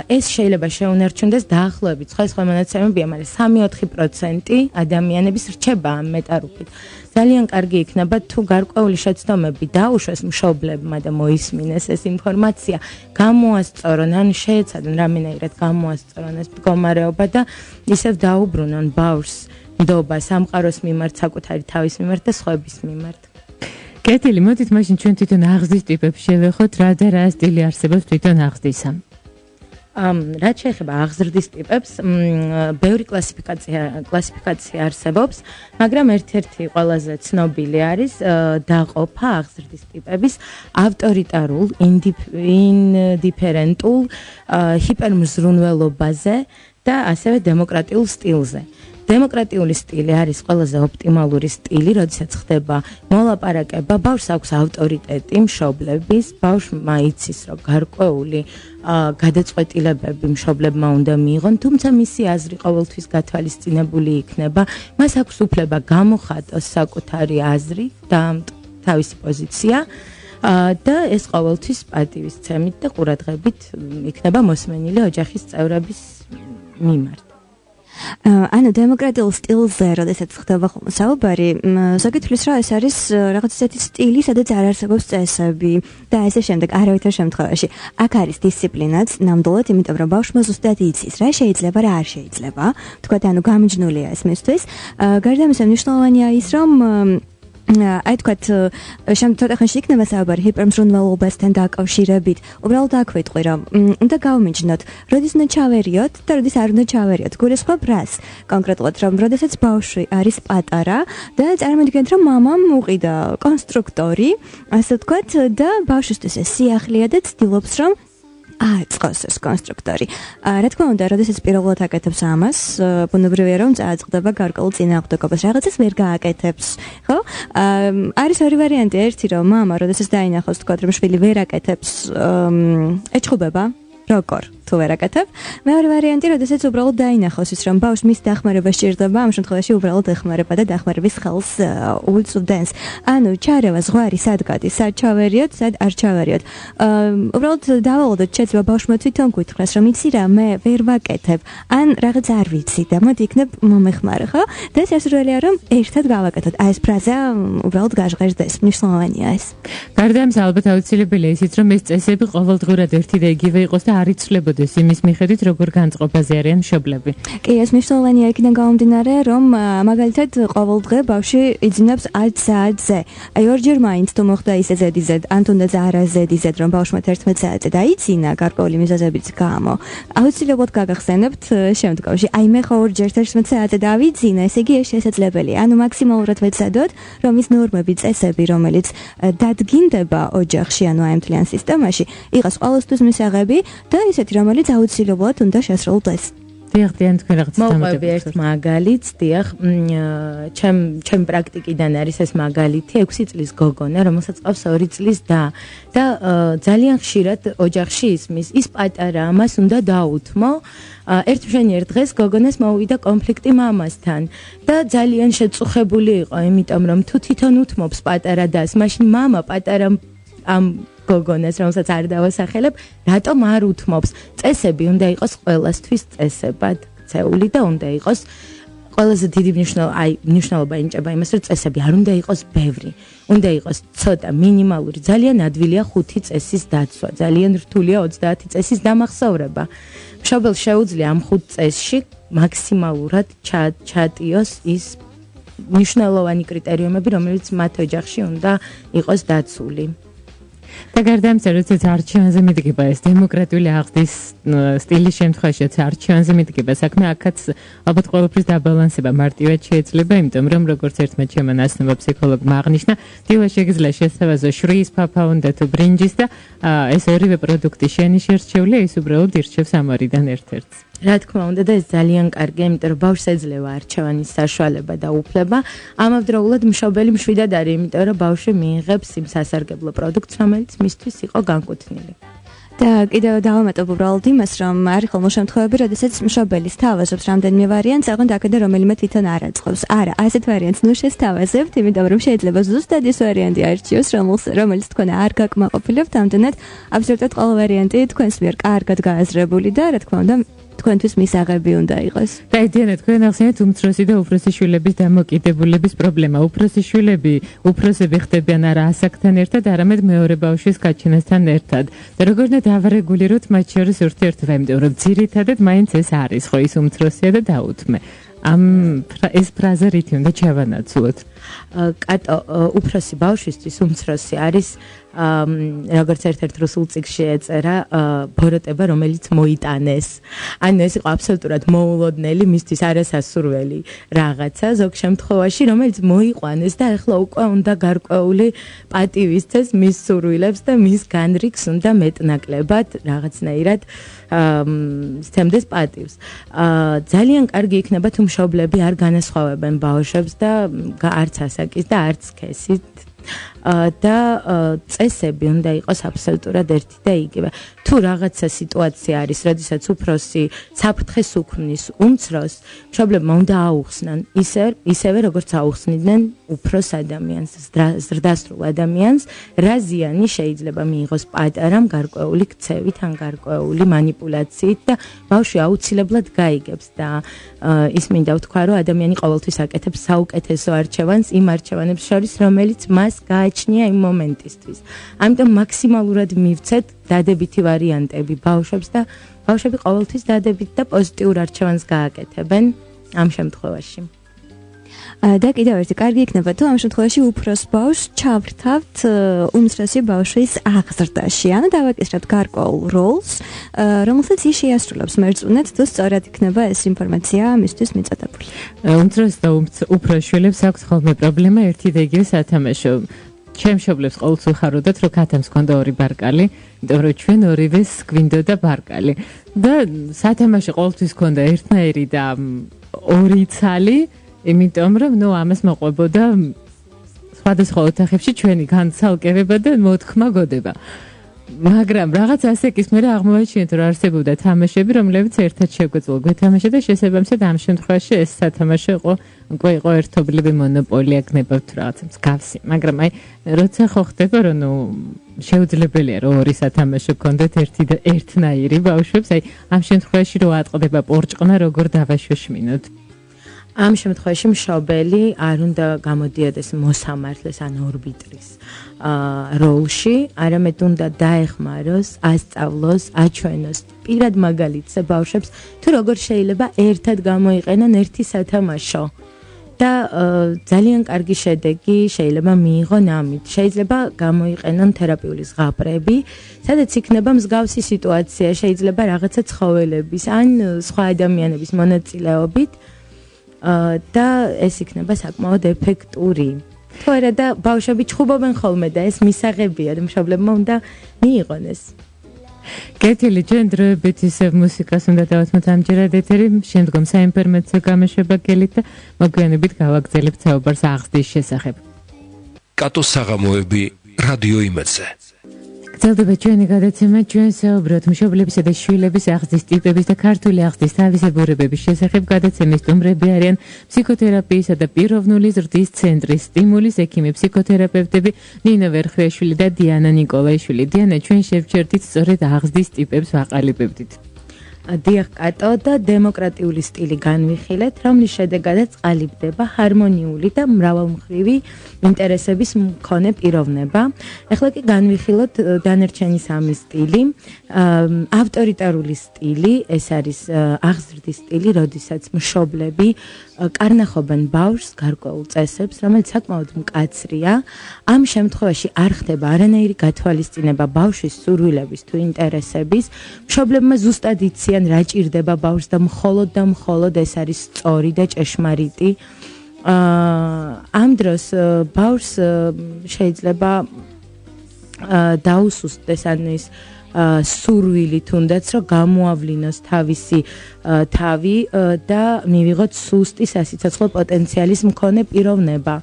ეს შეიძლება შეუნარჩუნდეს დაახლოებით სხვა მონაცემებია, მაგრამ 3-4% ადამიანების რჩება ამ მეტარუქით. ძალიან კარგი იქნება თუ გარკვეული შეცდომები დაუშვეს მშობლებმა და მოისმინეს ეს ინფორმაცია, გამოასწორონ, ან შეეცადონ რამენაირად გამოასწორონ ეს მდგომარეობა და ისევ დაუბრუნონ ბავშვს ნდობა სამყაროს მიმართ, საკუთარი თავის მიმართ და სხვების მიმართ. კეთილი, მოდით მაშინ ჩვენ თვითონ აღზრდის ტიპებს შევეხოთ, რა და რა სტილი არსებობს თვითონ აღზრდისა. რაც შეეხება აღზრდის ტიპებს, ბევრი კლასიფიკაცია არსებობს, მაგრამ ერთ-ერთი ყველაზე ცნობილი არის დაყოფა აღზრდის ტიპების ავტორიტარულ, ინდიფერენტულ, ჰიპერმზრუნველობაზე და ასევე დემოკრატიულ სტილზე. დემოკრატიული სტილი არის ყველაზე ოპტიმალური სტილი, როდესაც ხდება მოლაპარაკება, ბავშვს აქვს ავტორიტეტი მშობლების, ბავშვმა იცის, რომ გარკვეული გადაწყვეტილებები მშობლებმა უნდა მიიღონ, თუმცა მისი აზრი ყოველთვის გათვალისწინებული იქნება, მას აქვს უფლება გამოხატოს საკუთარი აზრი და თავისი პოზიცია და ეს ყოველთვის პატივისცემით და ყურადღებით იქნება მოსმენილი ოჯახის წევრების მიმართ. ანუ დემოკრატიულ სტილზე, როდესაც ხდება საუბარი, ზოგადად რომ ეს არის რაღაც ისეთი სტილი, სადაც არ არსებობს წესები და ესე შემდეგ, არავითარ შემთხვევაში. აქ არის დისციპლინაც ნამდვილად, იმიტომ რომ ბავშვმა ზუსტად იცის, რა შეიძლება, რა არ შეიძლება. თქვათ, ანუ გამიჯნულია ეს მისთვის. გარდა ამისა, მნიშვნელოვანია ის, რომ აი თქვათ, ცოტა ხანში იქნება საუბარი ჰიპერმზრუნველობასთან დაკავშირებით. უბრალოდ აქ ვიტყვი, რომ უნდა გავმიჯნოთ, როდის უნდა ჩავერიოთ და როდის არ უნდა ჩავერიოთ. გულისხმობ რას? კონკრეტულად, რომ როდესაც ბავშვი არის პატარა და წარმოიდგინეთ, რომ მამამ უყიდა კონსტრუქტორი, ასე თქვათ, და ბავშვისთვის ეს სიახლეა და ცდილობს, რომ აწყოს ეს კონსტრუქტორი. რა თქმა უნდა, როდესაც პირველად აკეთებს ამას, ბუნებრივია რომ წააწყდება გარკვეულ წინააღმდეგობას, რაღაცას ვერ გააკეთებს, ხო? არის ორი ვარიანტი, ერთი რომ მამა, როდესაც დაინახავს, თქვა რომ შვილი ვერ აკეთებს, ეჩხუბება, როგორ თუ ვერ აკეთებ. მეორე ვარიანტი, როდესაც უბრალოდ დაინახავს ის, რომ ბავშვს მის დახმარება სჭირდება, ამ შემთხვევაში უბრალოდ ეხმარება და დახმარების ხელს უწვდენს. ანუ ჩარევა ზღვარი სად გადის, სად ჩავერიოთ, სად არ ჩავერიოთ. უბრალოდ დავალოდოთ, შეძლება ბავშვმა თვითონ გითხრას, რომ იცი რა, მე ვერ ვაკეთებ, ან რაღაც არ ვიცი და მოდი იქნებ მომეხმარე, ხო? და შესაძლებელია რომ ერთად გავაკეთოთ. აი ეს ფრაზა უბრალოდ გაჟღერდეს, მნიშვნელოვანია ეს. გარდა ამისა, ალბათ აუცილებელია ისიც, რომ ეს წესები ყოველდღურად ერთი და იგივე იყოს და არ იცვლებოდეს იმის მიხედვით, როგორ განწყობაზე არიან მშობლები. კი, ეს მნიშვნელოვანია იქიდან გამომდინარე, რომ მაგალითად ყოველდღე ბავშვი იძინებს 10 საათზე. აი ორჯერ მაინც თუ მოხდა ისე ზედიზედ, ან თუნდაც არა ზედიზედ, რომ ბავშვმა 11 საათზე დაიძინა გარკვეული მიზეზების გამო. აუცილებლად გაგახსენებთ შემდგომში, აი მე ხო ორჯერ 11 საათზე დავიძინა, ესე იგი ეს შესაძლებელია. ანუ მაქსიმალურად ვეცადოთ, რომ ის ნორმები, წესები, რომელიც დადგინდება ოჯახში, ანუ აი მთლიან სისტემაში, იყოს ყოველთვის მისაღები და ისეთი, რომელიც აუცილებლად უნდა შესრულდეს. დიახ, თქვენ რაღაც მოვყვები ერთ მაგალითს, დიახ, ჩემ პრაქტიკიდან არის ეს მაგალითი, 6 წლის გოგონა, რომელსაც ყავს 2 წლის და ძალიან ხშირად ოჯახში ისმის, ის პატარაა, მას უნდა დაუთმო. ერთ დღეს გოგონას მოვიდა კონფლიქტი მამასთან და ძალიან შეწუხებული იყო, იმიტომ რომ თუ თვითონ უთმობს პატარა დას, მაშინ მამა პატარა ამ გოგონას, რომელსაც არ დავასახელებ, რატომ არ უთმობს? წესები უნდა იყოს ყველასთვის წესებად ქცეული და უნდა იყოს ყველაზე დიდი მნიშვნელობა ენიჭება იმას, რომ წესები არ უნდა იყოს ბევრი. უნდა იყოს ცოტა მინიმალური, ძალიან ადვილია 5 წესის დაცვა, ძალიან რთულია 30 წესის დამახსოვრება. მშობელს შეუძლია ამ 5 წესში მაქსიმალურად ჩატიოს ის მნიშვნელოვანი კრიტერიუმები, რომელიც მათ ოჯახში უნდა იყოს დაცული. და გარდა ამისა, როდესაც არჩევანზე მიდგება ეს დემოკრატიული აღზრდის სტილის შემთხვევაშიც არჩევანზე მიდგება საქმე, აქაც ალბათ ყოველთვის დაბალანსება მარტივად შეიძლება, იმიტომ რომ როგორც ერთმა ჩემმა ნაცნობა ფსიქოლოგმა აღნიშნა, დილა შეგიძლია შესთავაზო შვრიის ფაფაუნდა თუ ბრინჯის და ეს ორივე პროდუქტი შენი შერჩეულია, ის უბრალოდ ირჩევს ამარიდან ერთ-ერთს. რა თქმა უნდა და ეს ძალიან კარგია, იმიტომ რომ ბავშვს ეძლევა არჩევანის საშუალება და უფლება. ამავდროულად მშობელი მშვიდად არის, იმიტომ რომ ბავშვი მიიღებს იმ სასარგებლო პროდუქტს, რომელიც მისთვის იყო განკუთვნილი. და კიდევ დავამატებ უბრალოდ იმას, რომ არის ხოლმე შემთხვევები, როდესაც მშობელი სთავაზობს რამდენიმე ვარიანტს, აღარ აქედან რომელიმე თვითონ არ აწყობს. არა, ასეთ ვარიანტს ნუ შესთავაზებთ, იმიტომ რომ შეიძლება ზუსტად ის ვარიანტი არჩიოს, რომელიც თქვენ არ გაკმაყოფილებთ, ამდენად აბსოლუტურად ყველა ვარიანტი თქვენს მიერ კარგად გააზრებული და რა თქმა უნდა თქვენთვის მისაღები უნდა იყოს. და იდეა თქვენ ახსენეთ უმცროსი და უფროსი შვილების დამოკიდებულების პრობლემა. უფროსი შვილები უფროსები ხდებიან არა ასაკთან ერთად, არამედ მეორე ბავშვის გაჩენასთან ერთად. და როგორ უნდა დავარეგულიროთ მათ შორის ურთიერთობა, იმიტომ რომ ძირითადად მაინც ეს არის, ხო, ის უმცროსია და დაუთმე. ეს ფრაზა რითი უნდა ჩავანაცვლოთ? კატო, უფროსი ბავშვისთვის უმცროსი არის როგორც ერთ-ერთ რუსულ წიგნში ეწერა, ბოროტება, რომელიც მოიტანეს. ანუ ეს იყო აბსოლუტურად მოულოდნელი, მისთვის არასასურველი რაღაცა ზოგ შემთხვევაში, რომელიც მოიყვანეს და ახლა უკვე უნდა გარკვეული პატივისცეს მის სურვილებს და მის განრიგს უნდა მეტნაკლებად რაღაცნაირად სცემდეს პატივს. ძალიან კარგი იქნება თუ მშობლები არ განასხვავებენ ბავშვებს და არც ასაკის და არც სქესით და წესები უნდა იყოს აბსოლუტურად ერთი და იგივე. თუ რაღაცა სიტუაცია არის, როდესაც უფროსი საფრთხეს უქმნის უმცროს, მშობლებმა უნდა აუხსნან ისევე როგორც აუხსნიდნენ უფროს ადამიანს, ზრდასრულ ადამიანს, რა ზიანი შეიძლება მიიღოს პატარამ გარკვეული ქცევით ან გარკვეული манипуляციით და ბავშვი აუცილებლად გაიგებს და ის მინდა ვთქვა, რომ ადამიანი ყოველთვის აკეთებს საუკეთესო არჩევანს იმ არჩევანებს შორის, რომელიც მას გააჩნია იმ მომენტისთვის. ამიტომ მაქსიმალურად მივცეთ დადებითი ვარიანტები ბავშვებს და ბავშვები ყოველთვის დადებით და პოზიტიურ არჩევანს გააკეთებენ ამ შემთხვევაში. და კიდევ ერთი კარგი იქნება თუ ამ შემთხვევაში უფროს ბავშვს ჩავრთავთ უმცროსი ბავშვის აღზრდაში. ანუ დავაკისრებთ გარკვეულ როლს, რომელსაც ის შეასრულებს მერწმუნედ თუ სწორად იქნება ეს ინფორმაცია მისთვის მიწოდებული. უმცროს და უფროს შვილებს აქვს ხოლმე პრობლემა ერთი და იგივე სათამაშო. ჩემ მშობლებს ყოველთვის ვიხაროდათ, რომ ქათამს ჰქონდა 2 ბარკალი, იმიტომ რომ ჩვენ ორივეს გვინდოდა ბარკალი. და სათამაშო ყოველთვის ჰქონდა ერთნაირი და 2 ცალი, იმიტომ რომ ამას მოყვებოდა სხვადასხვა ოთახებში ჩვენი განცალკევება და მოთქმა გოდება. მაგრამ რაღაც ასაკის მერე აღმოაჩინეთ, რომ არსებობდა თამაშები, რომლებიც ერთად შეგვეძლო გვეთამაშა და შესაბამისად ამ შემთხვევაში ეს სათამაშო იყო ერთობლივი მონოპოლია, გნებავთ რაღაცა მსგავსი. მაგრამ როცა ხო ხდება, რომ შეუძლებელია რომ 2 სათამაშო გქონდეთ ერთნაირი ბავშვებს, ამ შემთხვევაში რო ატყდება პორჭყნა, როგორ დავაშოშმინოთ. ამ შემთხვევაში მშობელი არ უნდა გამოდიოდეს მოსამართლეს ან ორბიტრის როლში, არამედ უნდა დაეხმაროს, ასწავლოს, აჩვენოს პირად მაგალითზე ბავშვებს, თუ როგორ შეიძლება ერთად გამოიყენონ ერთი სათამაშო. და ძალიან კარგი შედეგი შეიძლება მიიღონ ამით. შეიძლება გამოიყენონ თერაპიული ზღაპრები, სადაც იქნება მსგავსი სიტუაცია, შეიძლება რაღაცა ცხოველების ან სხვა ადამიანების მონაწილეობით და ეს იქნება საკმაოდ ეფექტური. თუ არა და ბავშვები ჩხუბობენ ხოლმე და ეს მისაღებია და მშობლებმა უნდა მიიღონ ეს. კეთილი, ჩვენ დროებით ისევ მუსიკას უნდა დავასმოთ ამჯერად ეთერი, შემდგომ საინფორმაციო გამოშვება გელით და მოგვიანებით გავაგრძელებთ საუბარს აღზრდის შესახებ. კატოს საღამოები რადიო იმედზე. გრძელდება ჩვენი გადაცემა, ჩვენ საუბრობთ მშობლებისა და შვილების აღზრდის ტიპების და ქართული აღზრდის თავისებურებების შესახებ. გადაცემის სტუმრები არიან ფსიქოთერაპიისა და პიროვნული ზრდის ცენტრის სტიმულის ექიმი ფსიქოთერაპევტები ნინო ვერხვიაშვილი და დიანა ნიკოლაიშვილი. დიანა, ჩვენ შევჩერდით სწორედ აღზრდის ტიპებს ვაყალიბებდით. დიახ, კატო და დემოკრატიული სტილი განვიხილეთ, რომლის შედეგადაც ყალიბდება ჰარმონიული და მრავალმხრივი ინტერესების მქონე პიროვნება. ეხლა კი განვიხილოთ დანარჩენი სამი სტილი. ავტორიტარული სტილი, ეს არის აღზრდის სტილი, როდესაც მშობლები კარნახობენ ბავშვს გარკვეულ წესებს, რომელიც საკმაოდ მკაცრია. ამ შემთხვევაში არ ხდება არანაირი გათვალისწინება ბავშვის სურვილების თუ ინტერესების. მშობლებმა ზუსტად იციან, რა ჭირდება ბავშვს და მხოლოდ ეს არის სწორი და ჭეშმარიტი. ამ დროს ბავშვს შეიძლება დაუსუსტდეს ანუ ის სურვილი თუნდაც რომ გამოავლინოს თავისი თავი და მივიღოთ სუსტი სასიცოცხლო პოტენციალის მქონე პიროვნება.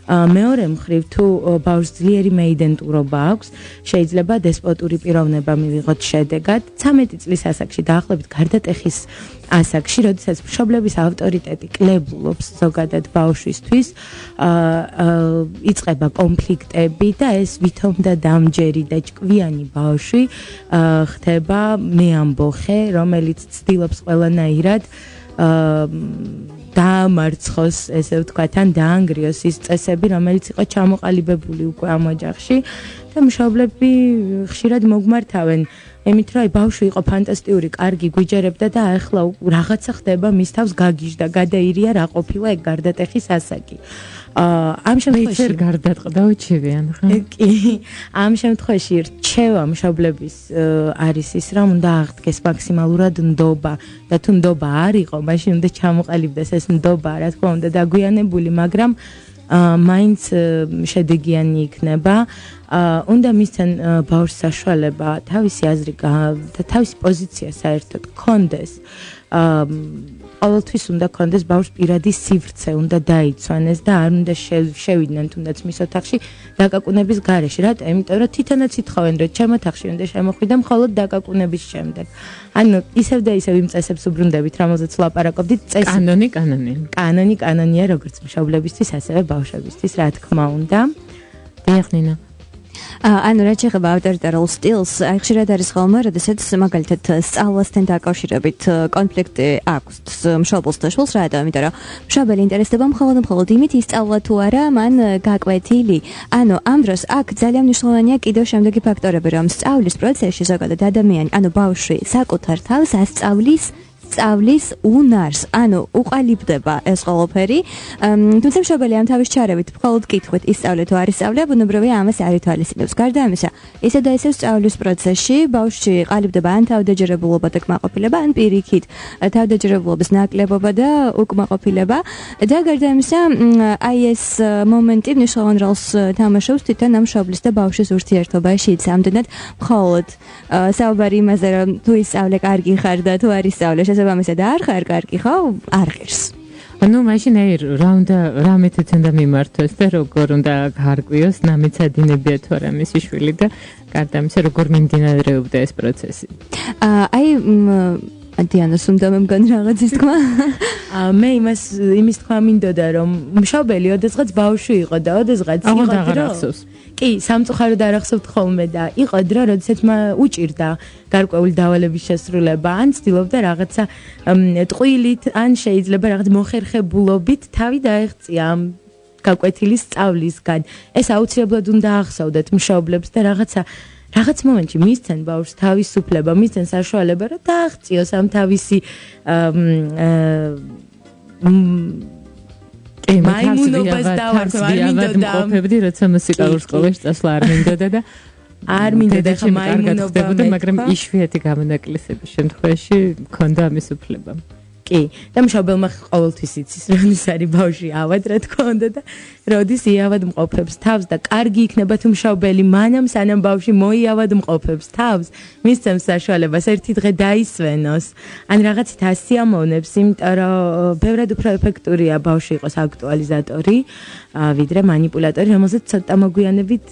მეორე მხრივ თუ ბავშვს ძლიერი მეიდენტურობა აქვს, შეიძლება დესპოტური პიროვნება მივიღოთ შედეგად. 13 წლის ასაკში დაახლოებით გარდატეხის ასაკში, როდესაც მშობლების ავტორიტეტი კლებულობს ზოგადად ბავშვისთვის, იწყება კონფლიქტები და ეს ვითომ და დამჯერი და ჭკვიანი ბავშვი ხდება მეამბოხე, რომელიც ცდილობს ყველანაირად დაამარცხოს, ესე ვთქვათ, ან დაანგრიოს ის წესები, რომელიც იყო ჩამოყალიბებული უკვე ამ ოჯახში და მშობლები ხშირად მოგმართავენ ემით, რომ ბავშვი იყო ფანტასტიკური, კარგი, გვიჯერებდა და ახლა რაღაცა ხდება მის თავს გაგიჟდა, გადაირია რა ყოფილა ეგ გარდატეხის ასაკი. ამ შემთხვევაში გარდატყდა უჩივიან, ხო? კი, ამ შემთხვევაში რჩევა მშობლების არის ის, რომ უნდა აღდგეს მაქსიმალურად ნდობა და თუ ნდობა არ იყო, მაშინ უნდა ჩამოყალიბდეს ეს ნდობა, რა თქმა უნდა, დაგვიანებული, მაგრამ მაინც შედეგიანი იქნება. უნდა მისცენ ბავშვს საშუალება თავისი აზრი და თავისი პოზიცია საერთოდ კონდეს. ყოველთვის უნდა კონდეს ბავშვს პირადი სივრცე, უნდა დაიცვანეს და არ უნდა შევიდნენ თუნდაც მის ოთახში დაკაკუნების გარეშე. რატომ? იმიტომ რომ თვითონაც ითხოვენ, რომ ჩემ ოთახში უნდა შემოხვიდე მხოლოდ დაკაკუნების შემდეგ. ანუ ისევ და ისევ იმ წესებს უბრუნდებით, რომელზეც ვლაპარაკობდით, წესი. კანონია როგორც მშობლებისთვის, ასევე ბავშვებისთვის, რა თქმა უნდა. დიახ, ნინო. ანუ რაც შეეხება ავტორიტარულ სტილს, აი ხშირად არის ხოლმე, როდესაც მაგალითად სწავლასთან დაკავშირებით კონფლიქტი აქვს მშობელს და შვილს, რატომ? იმიტომ რომ მშობელი ინტერესდება მხოლოდ იმით ისწავლა თუ არა მან გაკვეთილი. ანუ ამ დროს აქ ძალიან მნიშვნელოვანია კიდევ შემდეგი ფაქტორები, რომ სწავლის პროცესში ზოგადად ადამიანი, ანუ ბავშვი საკუთარ თავს ასწავლის სწავლის უნარს, ანუ უყალიბდება ეს ყველაფერი. თუმცა მშობელი ამ თავის ჩარევით მხოლოდ კითხვით ისწავლე თუ არ ისწავლე, ბუნებრივია ამას არ ითვალისწინებს. გარდა ამისა, ისე და ისე სწავლის პროცესში ბავშვი ყალიბდება ან თავდაჯერებულობა და კმაყოფილება, ან პირიქით თავდაჯერებულობის ნაკლებობა და უკმაყოფილება. და გარდა ამისა, აი ეს მომენტი მნიშვნელოვან როლს თამაშობს თვითონ ამ მშობლის და ბავშვის ურთიერთობაშიც. ამდენად მხოლოდ საუბარი იმაზე, რომ თუ ისწავლე კარგი ხარ და თუ არ ისწავლე შესაბამისად არ ხარ კარგი, ხო? არ ღირს. ანუ მაშინ აი რა უნდა რამეთაც უნდა მიმართოს და როგორ უნდა გარკვიოს ნამეცადინებია თუ არა მისი შვილი და გარდა ამისა როგორ მიმდინარეობდა ეს პროცესი. აი დიანას უნდა მე მგონი რაღაცის თქვა. მე იმის თქვა მინდოდა რომ მშობელი ოდესღაც ბავშვი იყო და ოდესღაც იყო დრო. კი, სამწუხაროდ არ ახსოვთ ხოლმე და იყო დრო, როდესაც უჭირდა გარკვეული დავალების შესრულება, ან ცდილობდა რაღაცა ტყუილით, ან შეიძლება რაღაც მოხერხებულობით თავი დაეღწია ამ გაკვეთილის სწავლისგან. ეს აუცილებლად უნდა ახსოვდეთ მშობლებს და რაღაც მომენტში მისცენ ბავშვს თავისუფლება, მისცენ საშუალება, რომ დააღწიოს ამ თავისი მაიმუნობას დავარქვი, არ მინდოდა მყოფებდი, როცა მუსიკალურ სკოლაში წასვლა არ მინდოდა და არ მინდოდა ხა მაიმუნობა, მაგრამ იშვიათი გამონაკლისების შემთხვევაში მქონდა ამის უფლება. კი და მშობელმა ყოველთვის იცის როდის არის ბავშვი ავად რა თქმა უნდა და როდის იავად მყოფებს თავს და კარგი იქნება თუ მშობელი მანამ სანამ ბავშვი მოიავად მყოფებს თავს მისცემს საშუალებას ერთი დღე დაისვენოს ან რაღაცით ასიამოვნებს იმიტომ რომ ბევრად უფრო ეფექტურია ბავშვი იყოს აქტუალიზატორი ვიდრე манипуляტორი რომელზეც ცოტა მოგვიანებით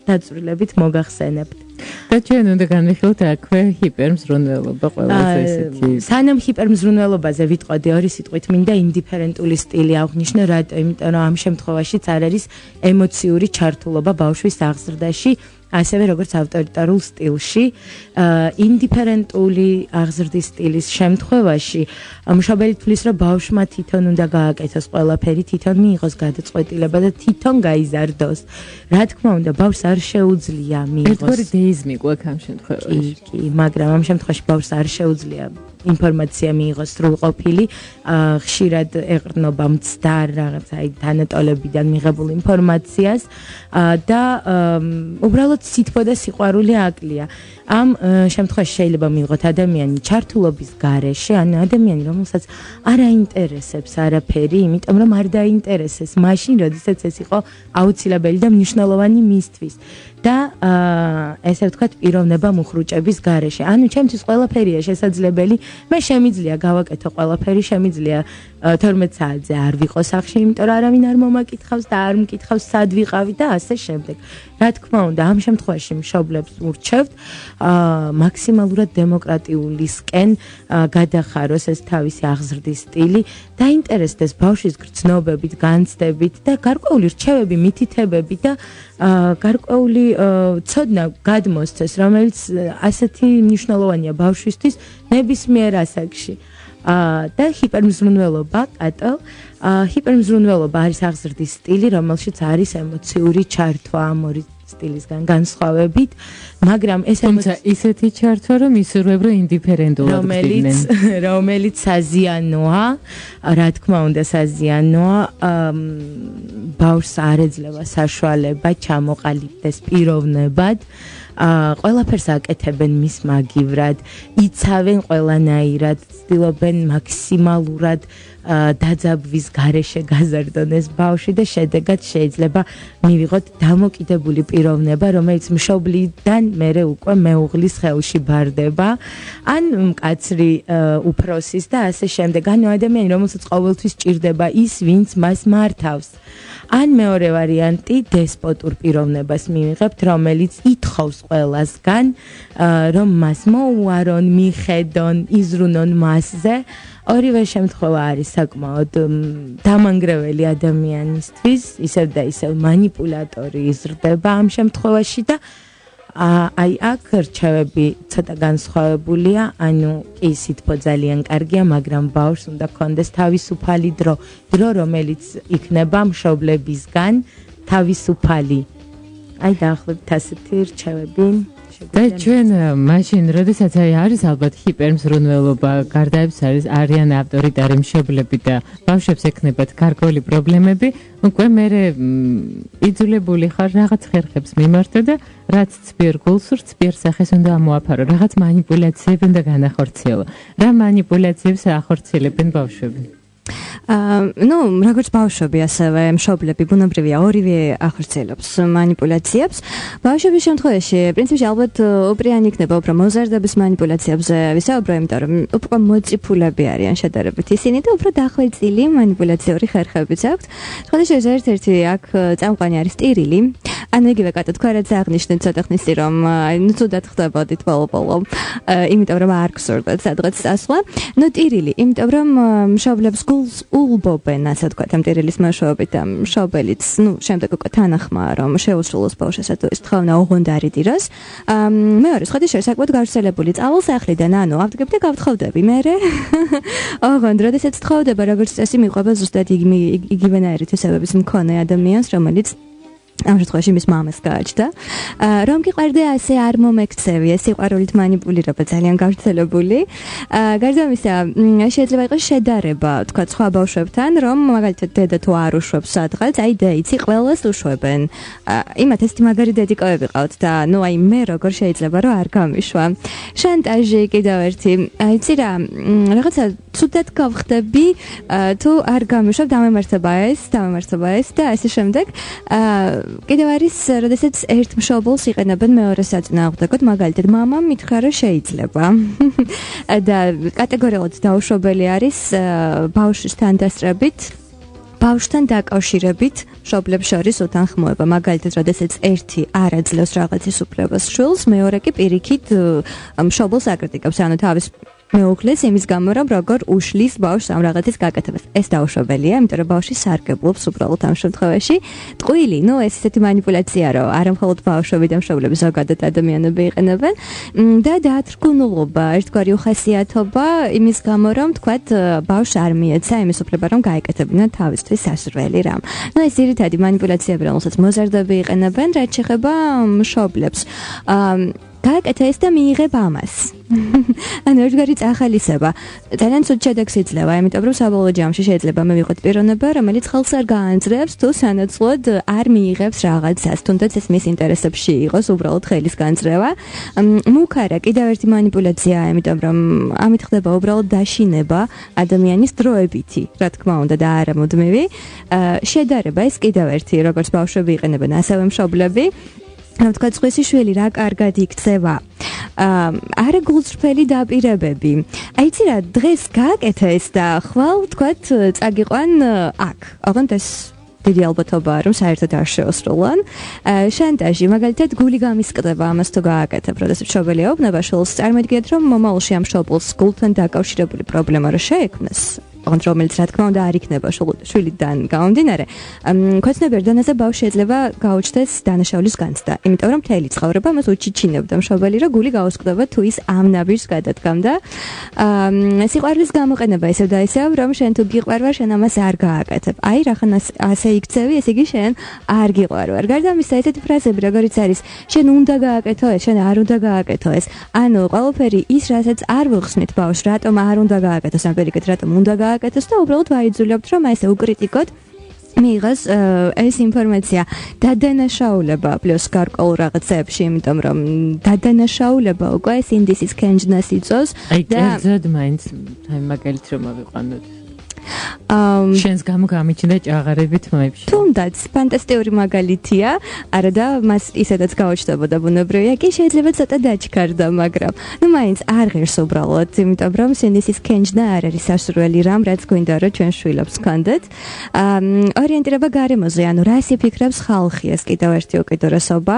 დაწვრილებით მოგახსენებთ და ჩვენ უნდა განვიხილოთ აქვე ჰიპერმზრუნველობა ყველაზე ესეთი. სანამ ჰიპერმზრუნველობაზე ვიტყოდი ორი სიტყვით მინდა ინდიფერენტული სტილი აღვნიშნო, რატო? იმიტომ რომ ამ შემთხვევაშიც არ არის ემოციური ჩართულობა ბავშვის აღზრდაში, ასევე როგორც ავტორიტარულ სტილში, ინდიფერენტული აღზრდის სტილის შემთხვევაში მშობელი თვლის, რომ ბავშვმა თვითონ უნდა გააკეთოს ყველაფერი, თვითონ მიიღოს გადაწყვეტილება და თვითონ გაიზარდოს. რა თქმა უნდა, ბავშვს არ შეუძლია მიიღოს. ერთგვარი დეიზმი გვაქვს ამ შემთხვევაში. კი, მაგრამ ამ შემთხვევაში ბავშვს არ შეუძლია ინფორმაცია მიიღოს სრულყოფილი, ხშირად ეყრდნობა მცდარ რაღაც აი თანატოლებიდან მიღებულ ინფორმაციას და უბრალოდ სითბო და სიყვარული აკლია. ამ შემთხვევაში შეიძლება მიიღოთ ადამიანი ჩართულობის გარეშე, ანუ ადამიანი, რომელსაც არ აინტერესებს არაფერი, იმიტომ რომ არ დაინტერესეს მაშინ, როდესაც ეს იყო აუცილებელი და მნიშვნელოვანი მისთვის. და ესე ვთქვათ, პიროვნება მუხრუჭების გარეშე. ანუ ჩემთვის ყველაფერია შესაძლებელი, მე შემიძლია გავაკეთო ყველაფერი, შემიძლია 12 საათზე არ ვიყო სახლში, იმიტომ რომ არავინ არ მომაკითხავს და არ მკითხავს სად ვიყავი და ასე შემდეგ. რა თქმა უნდა, ამ შემთხვევაში მშობლებს ურჩევთ მაქსიმალურად დემოკრატიულისკენ გადახაროს ეს თავისი აღზრდის სტილი, დაინტერესდეს ბავშვის გრძნობებით, განცდებით და გარკვეული რჩევები, მითითებები და გარკვეული ცოდნა გადმოსცეს, რომელიც ასეთი მნიშვნელოვანია ბავშვისთვის ნებისმიერ ასაკში. და ჰიპერმზრუნველობა, კატო, ჰიპერმზრუნველობა არის აღზრდის სტილი, რომელშიც არის ემოციური ჩართვა ამ ორი სტილისგან განსხვავებით, მაგრამ ეს ისეთი ჩართვა, რომ ისურვებ, რომ ინდიფერენტულად გდგნენ. რომელიც საზიანოა, რა თქმა უნდა, საზიანოა, ბავშვს არ ეძლევა საშუალება ჩამოყალიბდეს პიროვნებად. ყველაფერს აკეთებენ მის მაგივრად, იცავენ ყველანაირად, ცდილობენ მაქსიმალურად დაძაბვის გარეშე გაზარდონ ეს ბავშვი და შედეგად შეიძლება მივიღოთ დამოკიდებული პიროვნება, რომელიც მშობლიდან მერე უკვე მეუღლის ხელში ბარდება, ან მკაცრი უფროსის და ასე შემდეგ. ანუ ადამიანი, რომელსაც ყოველთვის ჭირდება ის, ვინც მას მართავს. ან მეორე ვარიანტი, დესპოტურ პიროვნებას მივიღებთ, რომელიც ითხოვს ყველასგან, რომ მას მოუარონ, მიხედონ, იზრუნონ მასზე. ორივე შემთხვევა არის საკმაოდ დამანგრეველი ადამიანისთვის, ისევ და ისევ манипуляტორი იზრდება ამ შემთხვევაში და აი აქ რჩევები ცოტა განსხვავებულია, ანუ კი სითბო ძალიან კარგია, მაგრამ ბავშვს უნდა კონდეს თავისუფალი დრო, რომელიც იქნება მშობლებისგან თავისუფალი. აი დაახლოებით ასეთი რჩევები. და ჩვენ მაშინ, როდესაც არის ალბათ ჰიპერმზრუნველობა, გარდაებს არიან ავტორიტარი მშობლები და ბავშვებს ექნებათ გარკვეული პრობლემები, უკვე მე იძულებული ხარ რაღაც ხერხებს მიმართო და რაც ცბიერ გულს ცბიერ სახეს უნდა ამოაფარო, რაღაც манипуляციები უნდა განახორციელო. რა манипуляციებს ახორციელებენ ბავშვები? ну, როგორც ბავშვები, ასევე მშობლები, ბუნებრივია, ორივე ახორციელებს манипуляციებს. ბავშვების შემთხვევაში, პრინციპში ალბათ უპრიანი იქნება უფრო მოზარდების манипуляციებზე ვისაუბრო, იმიტომ რომ უფრო მოწიფულები არიან შედარებით ისინი და უფრო დახვეწილი манипуляციური ხერხებიც აქვთ. სხვადასხვა ერთ-ერთი აქ წამყვანი არის ტირილი. ანუ იგივე კატო თქვა რაც აღნიშნეთ ცოტა ხნის რომ ნუ ცუდად ხდებოდით ბოლო-ბოლო. იმიტომ რომ არ გსურდათ სადღაც ასვლა. ნუ ტირილი, იმიტომ რომ მშობლებს გულს ულბობენ, ასე ვთქვათ, ამ ტირილის მეშვეობით და მშობელიც, ნუ შემდეგ უკვე თანახმაა, რომ შეუსრულოს ბავშვს ეს თხოვნა ოღონდ არ იდიროს. მეორე სხვადასხვა საკუთარ გავრცელებული წავალს ახლიდან, ანუ ავდგებ და გავთხოვდები მერე. ოღონდ როდესაც თხოვდება, როგორც წესი მიყვება ზუსტად იგივენაირი თვისებების მქონე ადამიანს, რომელიც ამ შემთხვევაში მის მამას გააჩნდა. რომ გიყვარდე ასე არ მომექცევი, ეს სიყვარულით манипулირება ძალიან გავრცელებული. გარდა ამისა, შეიძლება იყოს შედარება, თქვა სხვა ბავშვებთან, რომ მაგალითად დედა თუ არ უშვებს სადღაც, აი დეიცი ყველას უშვებენ. იმათ ესეთი მაგარი დედიკოები ყავთ და ნუ აი მე როგორ შეიძლება რომ არ გამიშვა. შანტაჟი კიდევ ერთი. იცი რა, რაღაცა ცუდად გავხდები, თუ არ გამიშვა დამემართება ეს და ასე შემდეგ. კიდევ არის, როდესაც ერთ მშობელს იყენებენ მეორე საწინააღმდეგოდ, მაგალითად, მამამ მითხრა, რომ შეიძლება. და კატეგორიულად დაუშვებელი არის ბავშვის თანდასწრებით, ბავშვთან დაკავშირებით მშობლებს შორის უთანხმოება. მაგალითად, როდესაც ერთი არ აძლევს რაღაცის უფლებას შვილს, მეორე კი პირიქით მშობელს აკრიტიკებს, ანუ თავის მეუღლეს იმის გამო, რომ როგორ უშლის ბავშვს ამ რაღაცის გაკეთებას. ეს დაუშვებელია, იმიტომ რომ ბავშვი სარგებლობს უბრალოდ ამ შემთხვევაში. ტყუილი, ნუ ეს ესეთი манипуляცია, რომ არა მხოლოდ ბავშვები და მშობლები, ზოგადად ადამიანები იყენებენ და დაათრგუნულობა, ერთგვარი უხასიათობა იმის გამო, რომ თქვათ ბავშვს არ მიეცა იმის უფლება, რომ გაეკეთებინა თავისთვის სასურველი რამ. ნუ ეს ძირითადი манипуляციები, რომელსაც მოზარდები იყენებენ, რაც შეეხება მშობლებს. გააკეთა ეს და მიიღებ ამას. ანუ ერთგვარი წახალისება. ძალიან ცუდ შედეგს იძლევა, იმიტომ რომ საბოლოო ჯამში შეიძლება მე ვიყოთ პიროვნება, რომელიც ხელს არ გაანძრევს თუ სანაცვლოდ არ მიიღებს რაღაცას, თუნდაც ეს მის ინტერესებში იყოს, უბრალოდ ხელის განძრევა. მუქარა კიდევ ერთი манипуляციაა, იმიტომ რომ ამით ხდება უბრალოდ დაშინება ადამიანის დროებითი, რა თქმა უნდა და არა მუდმივი. შედარება ეს კიდევ ერთი, როგორც ბავშვები იყენებენ, ასევე მშობლები. რომ თქვა წვესი შვილი რა კარგად იქცევა. არა გულწრფელი დაპირებები. აი იცი რა, დღეს გააკეთა ეს და ხვალ თქვათ წაგიყვან აქ. ოღონდ ეს დიდი ალბათობაა, რომ საერთოდ არ შეოსრულან. შანტაჟი, მაგალითად, გული გამისკდება ამას თუ გააკეთებ, როდესაც მშობელი ეუბნება შვილს, წარმოგიდგენთ, რომ მომავალში ამ მშობელს გულთან დაკავშირებული პრობლემა რა შეექმნას. ოღონდ რომელიც რა თქმა უნდა არ იქნება შვილიდან გამომდინარე, ქოცნებერ დონეზე ბავშვი შეიძლება გაუჩნდეს დანაშაულის განცდა, იმიტომ რომ მთელი ცხოვრება მას უჩიჩინებდა მშობელი, რომ გული გაუსკდება თუ ის ამ ნაბიჯს გადადგამდა. სიყვარულის გამოყენება ისევ და ისევ, რომ შენ თუ გიყვარვარ, შენ ამას არ გააკეთებ. აი რახან ასე იქცევი, ესე იგი შენ არ გიყვარვარ. გარდა ამისა, ესეთი ფრაზები, როგორიც არის, შენ უნდა გააკეთო ეს, შენ არ უნდა გააკეთო ეს. ანუ ყველაფერი ის, რასაც არ ვიხსნით ბავშვს, რატომ არ უნდა გააკეთოს, ამ პირიქით, რატომ უნდა გააკეთოს და უბრალოდ ვაიძულებთ, რომ ესე უკრიტიკოთ მიიღოს ეს ინფორმაცია. დადანაშაულება პლუს გარკვეულ რაღაცებში, იმიტომ რომ დადანაშაულება უკვე ეს ინდისის კენჯნას იწვევს და კერძოდ მაინც აი მაგალით რომ ავიყვანოთ. შენს გამო გამიჩნდა ჭაღარები თმებში. თუნდაც ფანტასტიკური მაგალითია, არა და მას ისედაც გაუჩნდებოდა ბუნებრივია, კი შეიძლება ცოტა დაჩქარდა, მაგრამ ნუ მაინც არ ღირს უბრალოდ, იმიტომ რომ სინდისის კენჯნა არ არის სასურველი რამ, რაც გვინდა რომ ჩვენ შვილებს გქონდეთ. ორიენტირება გარემოზე, ანუ რას იფიქრებს ხალხი, ეს კიდევ ერთი უკიდურესობა.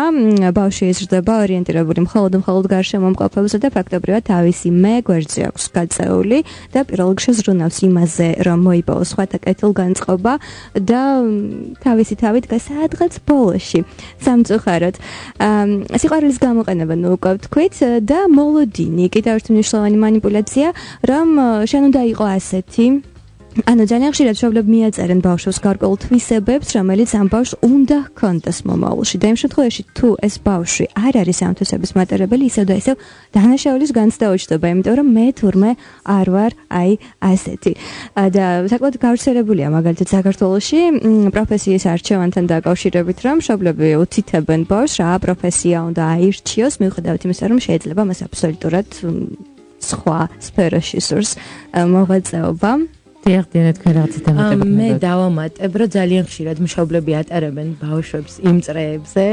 ბავშვი იზრდება ორიენტირებული მხოლოდ გარშემო მყოფებზე და ფაქტობრივად თავისი მე გვერდზე აქვს გაწეული და პირველ რიგში ზრუნავს იმაზე, რომ მოიპოვოს სხვათა კეთილგანწყობა და თავისი თავით გასაადღაც ბოლოში სამწუხაროდ. სიყვარულის გამოყენება ნუ უკვე ვთქვით და მოლოდინი კიდევ ერთი მნიშვნელოვანი манипуляცია, რომ შენ უნდა იყო ასეთი. ანუ ძალიან ხშირად მშობლები მიაწერენ ბავშვს გარკვეულ თვისებებს, რომელიც ამ ბავშვს უნდა ჰქონდეს მომავალში. და იმ შემთხვევაში, თუ ეს ბავშვი არ არის ამ თვისების მატარებელი, ისევ და ისევ დანაშაულის განცდა უჩნდება, იმიტომ რომ მე თურმე არ ვარ აი ასეთი. და საკმაოდ გავრცელებულია მაგალითად საქართველოში პროფესიის არჩევანთან დაკავშირებით, რომ მშობლები უთითებენ ბავშვს, რა პროფესია უნდა აირჩიოს, მიუხედავად იმისა, რომ შეიძლება მას აბსოლუტურად სხვა სფეროში სურს მოღვაწეობა. დიახ, თქვენ რაღაცა დამატებთ. მე დავამატებ, რომ ძალიან ხშირად მშობლები ატარებენ ბავშვებს იმ წრეებზე,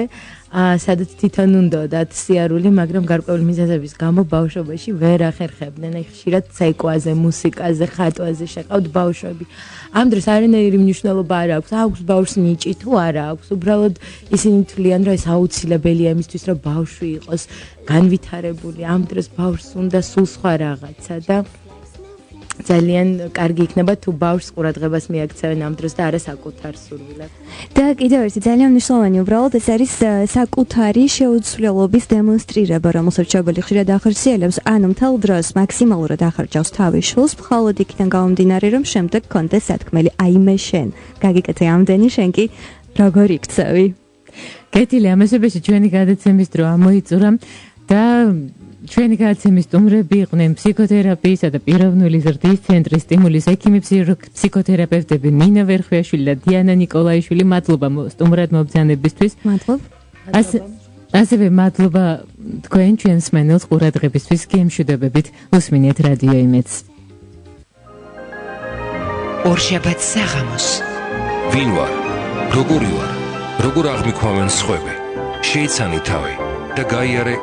სადაც თვითონ უნდათ სიარული, მაგრამ გარკვეული მიზეზების გამო ბავშვობაში ვერ ახერხებდნენ. აი ხშირად ცეკვაზე, მუსიკაზე, ხატვაზე შეყავთ ბავშვები. ამ დროს არანაირი მნიშვნელობა არ აქვს, აქვს ბავშვს ნიჭი თუ არა აქვს. უბრალოდ ისინი თვლიან, რომ ეს აუცილებელია იმისთვის, რომ ბავშვი იყოს განვითარებული. ამ დროს ბავშვს უნდა სულ სხვა რაღაცა და ძალიან კარგი იქნება თუ ბავშვს ყურადღებას მიაქცევენ ამ დროს და არა საკუთარ სურვილად. და კიდევ ერთი ძალიან მნიშვნელოვანი უბრალოდ ეს არის საკუთარი შეუცვლელობის დემონსტრირება, რომელსაც მშობელი ხშირად ახორციელებს, ანუ მთელ დროს მაქსიმალურად ახარჯავს თავის შვილს, მხოლოდ იქიდან გამომდინარე, რომ შემდეგ კონდეს სათქმელი, აი მე შენ, გაგიკეთე ამდენი, შენ კი როგორ იქცევი. კეთილი ამასობაში ჩვენი გადაცემის დრო ამოიწურა და ჩვენი გადაცემის სტუმრები იყვნენ ფსიქოთერაპიისა და პიროვნული ზრდის ცენტრის სტიმულის ექიმი ფსიქოთერაპევტები ნინა ვერხვიაშვილი და დიანა ნიკოლაიშვილი. მადლობა სტუმრად მობრძანებისთვის. მადლობა. ასევე მადლობა თქვენ ჩვენს მსმენელს ყურადღებისთვის. გემშვიდობებით უსმინეთ რადიო იმედს. ორშაბათს საღამოს. ვინ ვარ? როგორი ვარ? როგორ აღმიქვამენ სხვები? შეიცანი თავი და გაიარე